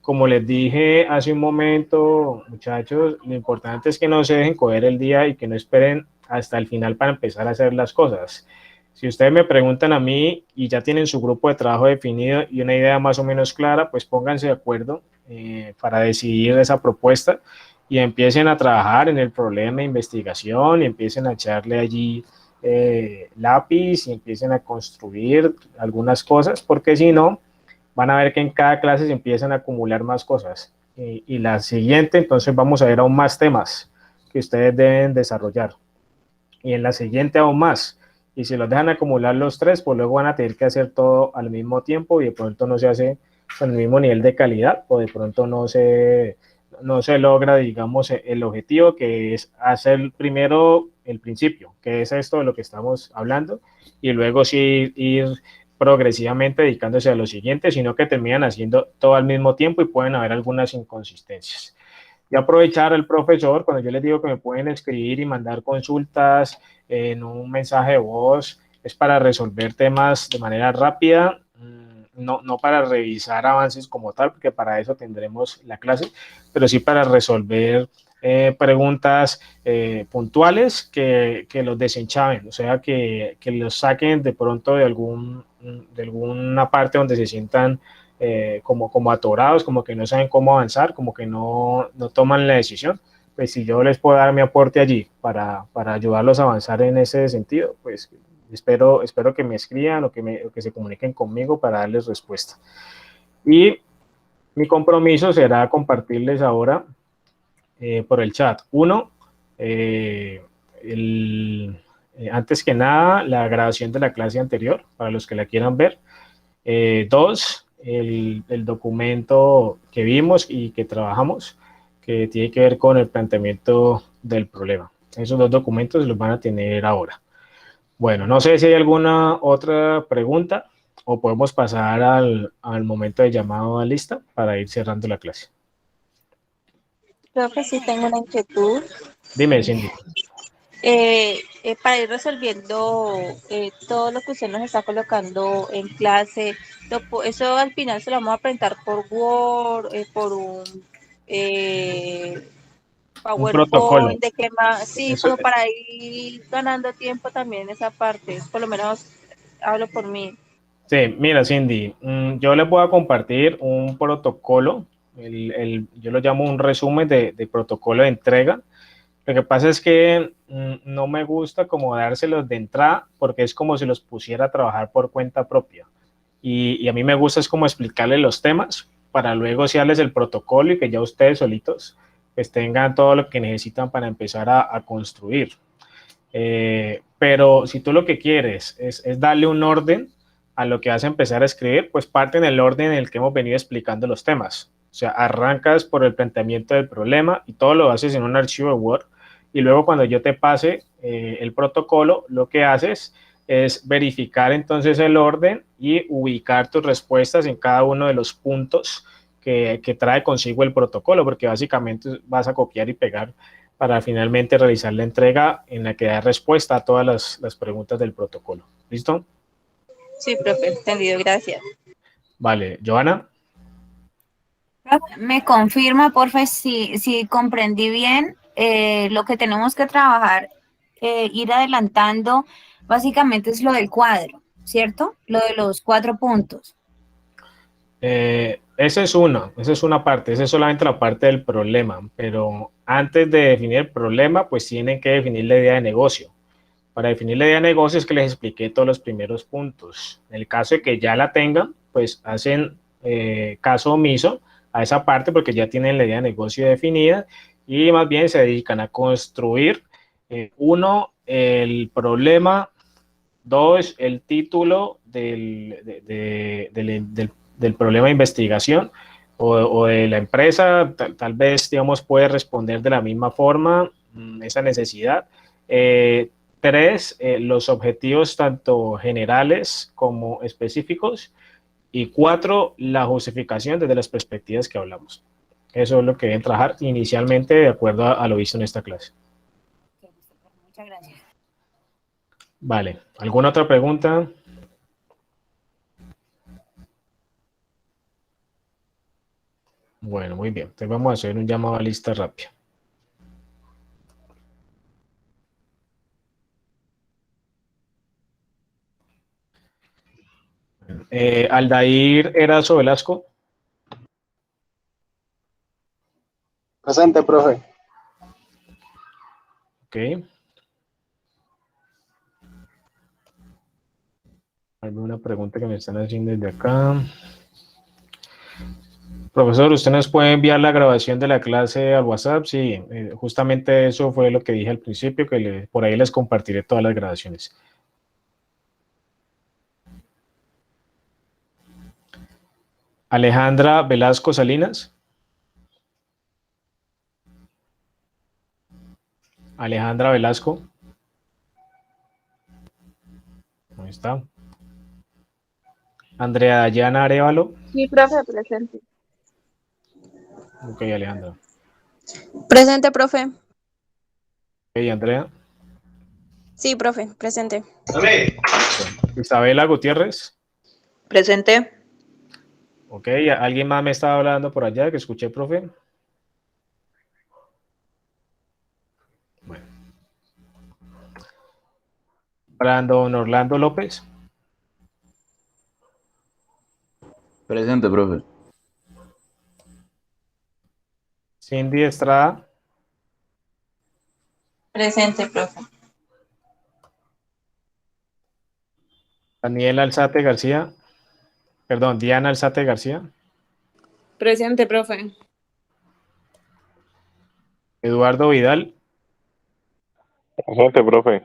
Como les dije hace un momento, muchachos, lo importante es que no se dejen coger el día y que no esperen hasta el final para empezar a hacer las cosas. Si ustedes me preguntan a mí y ya tienen su grupo de trabajo definido y una idea más o menos clara, pues pónganse de acuerdo para decidir esa propuesta y empiecen a trabajar en el problema de investigación y empiecen a echarle allí lápiz y empiecen a construir algunas cosas, porque si no, van a ver que en cada clase se empiezan a acumular más cosas. Y la siguiente, entonces vamos a ver aún más temas que ustedes deben desarrollar. Y en la siguiente aún más. Y si los dejan acumular los 3, pues luego van a tener que hacer todo al mismo tiempo y de pronto no se hace con el mismo nivel de calidad o de pronto no se logra, digamos, el objetivo, que es hacer primero el principio, que es esto de lo que estamos hablando, y luego sí ir progresivamente dedicándose a lo siguiente, sino que terminan haciendo todo al mismo tiempo y pueden haber algunas inconsistencias. Y aprovechar al profesor, cuando yo les digo que me pueden escribir y mandar consultas en un mensaje de voz, es para resolver temas de manera rápida, no para revisar avances como tal, porque para eso tendremos la clase, pero sí para resolver preguntas puntuales que los desenchaven, o sea, que los saquen de pronto de alguna parte donde se sientan como atorados, como que no saben cómo avanzar, como que no toman la decisión. Pues si yo les puedo dar mi aporte allí para ayudarlos a avanzar en ese sentido, pues espero que me escriban o que se comuniquen conmigo para darles respuesta. Y mi compromiso será compartirles ahora por el chat. Antes que nada, la grabación de la clase anterior, para los que la quieran ver. 2, el documento que vimos y que trabajamos, que tiene que ver con el planteamiento del problema. Esos 2 documentos los van a tener ahora. Bueno, no sé si hay alguna otra pregunta o podemos pasar al momento de llamado a lista para ir cerrando la clase. Profe, sí tengo una inquietud. Dime, Cindy. Para ir resolviendo todo lo que usted nos está colocando en clase, eso al final se lo vamos a presentar por Word, por un eh, Un protocolo. PowerPoint, de qué más, sí, Eso, como para ir ganando tiempo también esa parte, por lo menos hablo por mí. sí, mira, Cindy, yo les voy a compartir un protocolo, yo lo llamo un resumen de protocolo de entrega. Lo que pasa es que no me gusta como dárselos de entrada porque es como si los pusiera a trabajar por cuenta propia. Y a mí me gusta es como explicarles los temas para luego darles el protocolo y que ya ustedes solitos pues tengan todo lo que necesitan para empezar a construir. Pero si tú lo que quieres es darle un orden a lo que vas a empezar a escribir, pues parte en el orden en el que hemos venido explicando los temas. O sea, arrancas por el planteamiento del problema y todo lo haces en un archivo de Word. Y luego cuando yo te pase el protocolo, lo que haces es verificar entonces el orden y ubicar tus respuestas en cada uno de los puntos que trae consigo el protocolo, porque básicamente vas a copiar y pegar para finalmente realizar la entrega en la que da respuesta a todas las preguntas del protocolo. ¿Listo? Sí, profe, entendido, gracias. Vale, Joana. Me confirma, porfa, si comprendí bien lo que tenemos que trabajar, ir adelantando, básicamente es lo del cuadro, ¿cierto? Lo de los 4 puntos. Esa es una parte, esa es solamente la parte del problema, pero antes de definir el problema, pues tienen que definir la idea de negocio. Para definir la idea de negocio es que les expliqué todos los primeros puntos. En el caso de que ya la tengan, pues hacen caso omiso a esa parte porque ya tienen la idea de negocio definida y más bien se dedican a construir, uno, el problema, dos, el título del problema de investigación o de la empresa, tal vez, digamos, puede responder de la misma forma esa necesidad. Tres, los objetivos tanto generales como específicos. Y cuatro, la justificación desde las perspectivas que hablamos. Eso es lo que deben trabajar inicialmente de acuerdo a lo visto en esta clase. Muchas gracias. Vale, ¿alguna otra pregunta? Bueno, muy bien. Entonces vamos a hacer un llamado a lista rápido. Aldair Erazo Velasco. Presente, profe. Ok. ¿Alguna pregunta que me están haciendo desde acá? Profesor, ¿usted nos puede enviar la grabación de la clase al WhatsApp? Sí, justamente eso fue lo que dije al principio, que por ahí les compartiré todas las grabaciones. Alejandra Velasco Salinas. Alejandra Velasco. Ahí está. Andrea Dayana Arevalo. Sí, profe, presente. Ok, Alejandra. Presente, profe. Ok, Andrea. Sí, profe, presente. Isabela Gutiérrez. Presente. Ok, ¿alguien más me estaba hablando por allá que escuché, profe? Bueno. Brandon Orlando López. Presente, profe. Cindy Estrada. Presente, profe. Daniela Alzate García. Perdón, Diana Alzate García. Presente, profe. Eduardo Vidal. Presente, profe.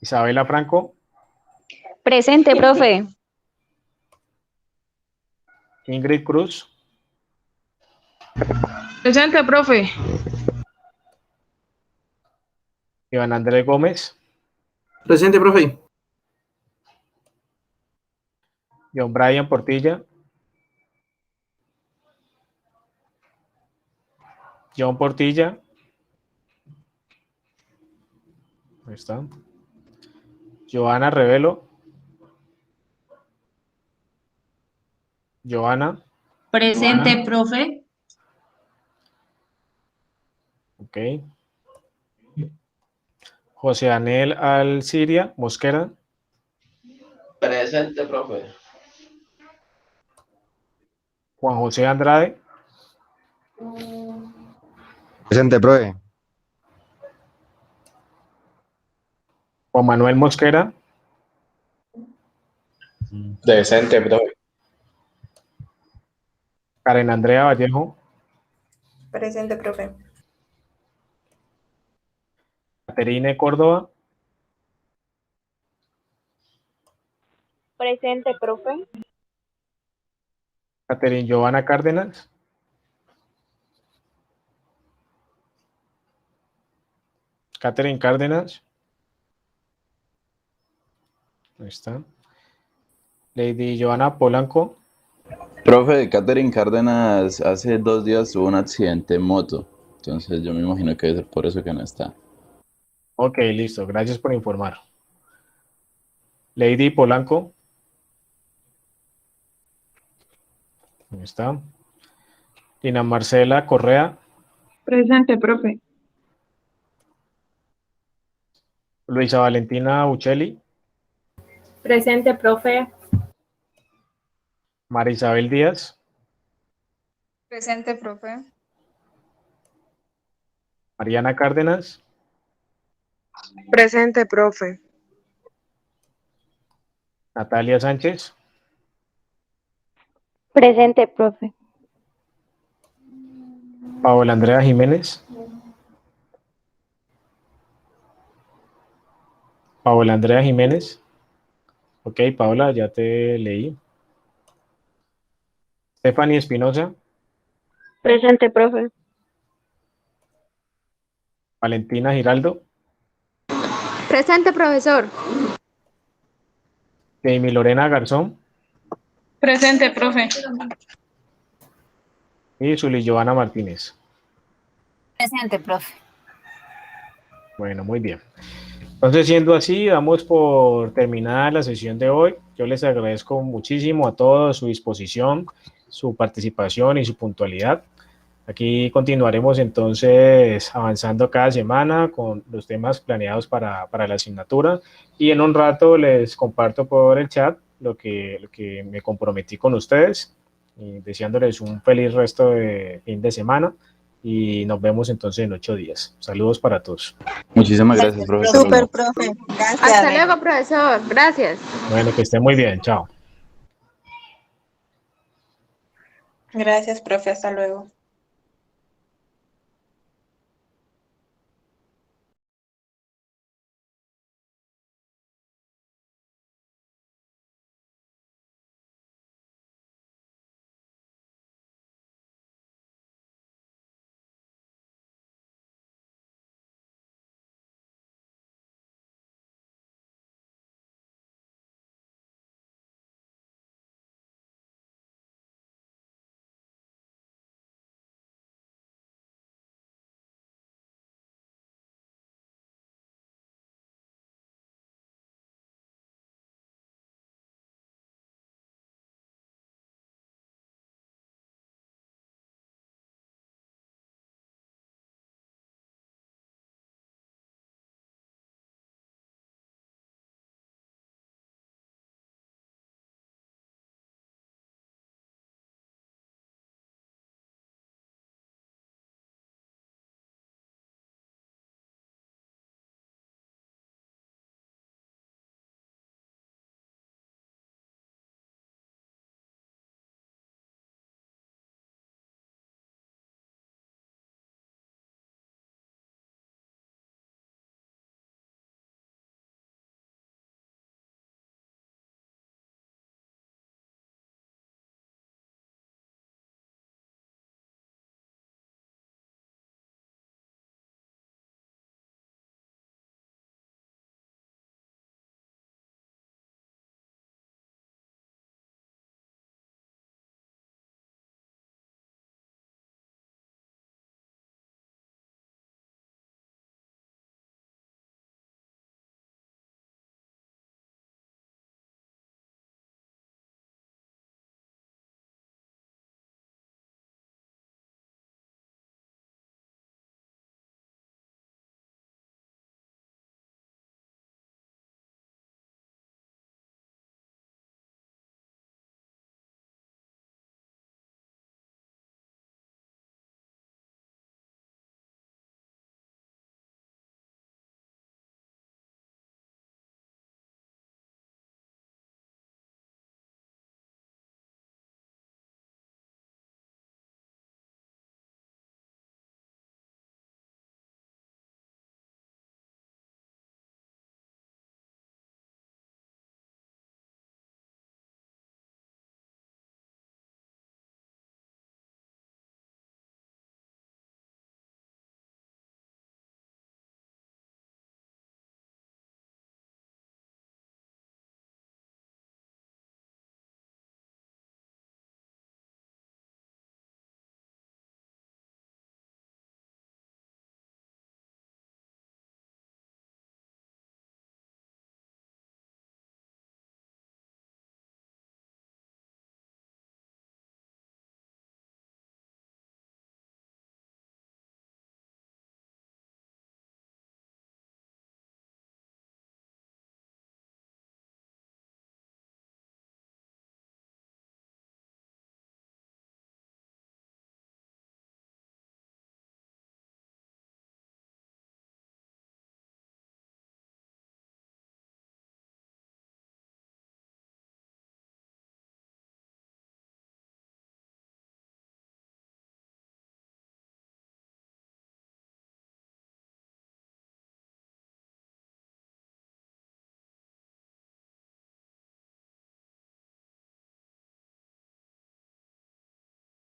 Isabela Franco. Presente, profe. Ingrid Cruz. Presente, profe. Iván Andrés Gómez, Presente, profe. John Brian Portilla, John Portilla, ahí está. Joana Revelo, Joana, Presente, profe. ok. José Anel Alciria Mosquera, Presente, profe. Juan José Andrade, Presente, profe. Juan Manuel Mosquera, Presente, profe. Karen Andrea Vallejo, Presente, profe. Caterine Córdoba, Presente, profe. Caterine Giovanna Cárdenas, Catherine Cárdenas, ahí está. Lady Joana Polanco, Profe, Catherine Cárdenas hace 2 días tuvo un accidente en moto. Entonces yo me imagino que debe ser por eso que no está. ok, listo, gracias por informar. Lady Polanco, ahí está. Lina Marcela Correa, Presente, profe. Luisa Valentina Uccelli, Presente, profe. María Isabel Díaz, Presente, profe. Mariana Cárdenas, Presente, profe. Natalia Sánchez, Presente, profe. Paola Andrea Jiménez, Paola Andrea Jiménez, ok, Paola, ya te leí. Stephanie Espinosa, Presente, profe. Valentina Giraldo, Presente, profesor. Jamie Lorena Garzón Presente, profe. y Zuli Joana Martínez. Presente, profe. Bueno, muy bien. Entonces, siendo así, damos por terminada la sesión de hoy. Yo les agradezco muchísimo a todos su disposición, su participación y su puntualidad. Aquí continuaremos entonces avanzando cada semana con los temas planeados para la asignatura y en un rato les comparto por el chat lo que me comprometí con ustedes, y deseándoles un feliz resto de fin de semana y nos vemos entonces en 8 días. Saludos para todos. Muchísimas gracias, profesor. Súper, profe. Gracias. Hasta luego, profesor. Gracias. Bueno, que estén muy bien. Chao. Gracias, profe. Hasta luego.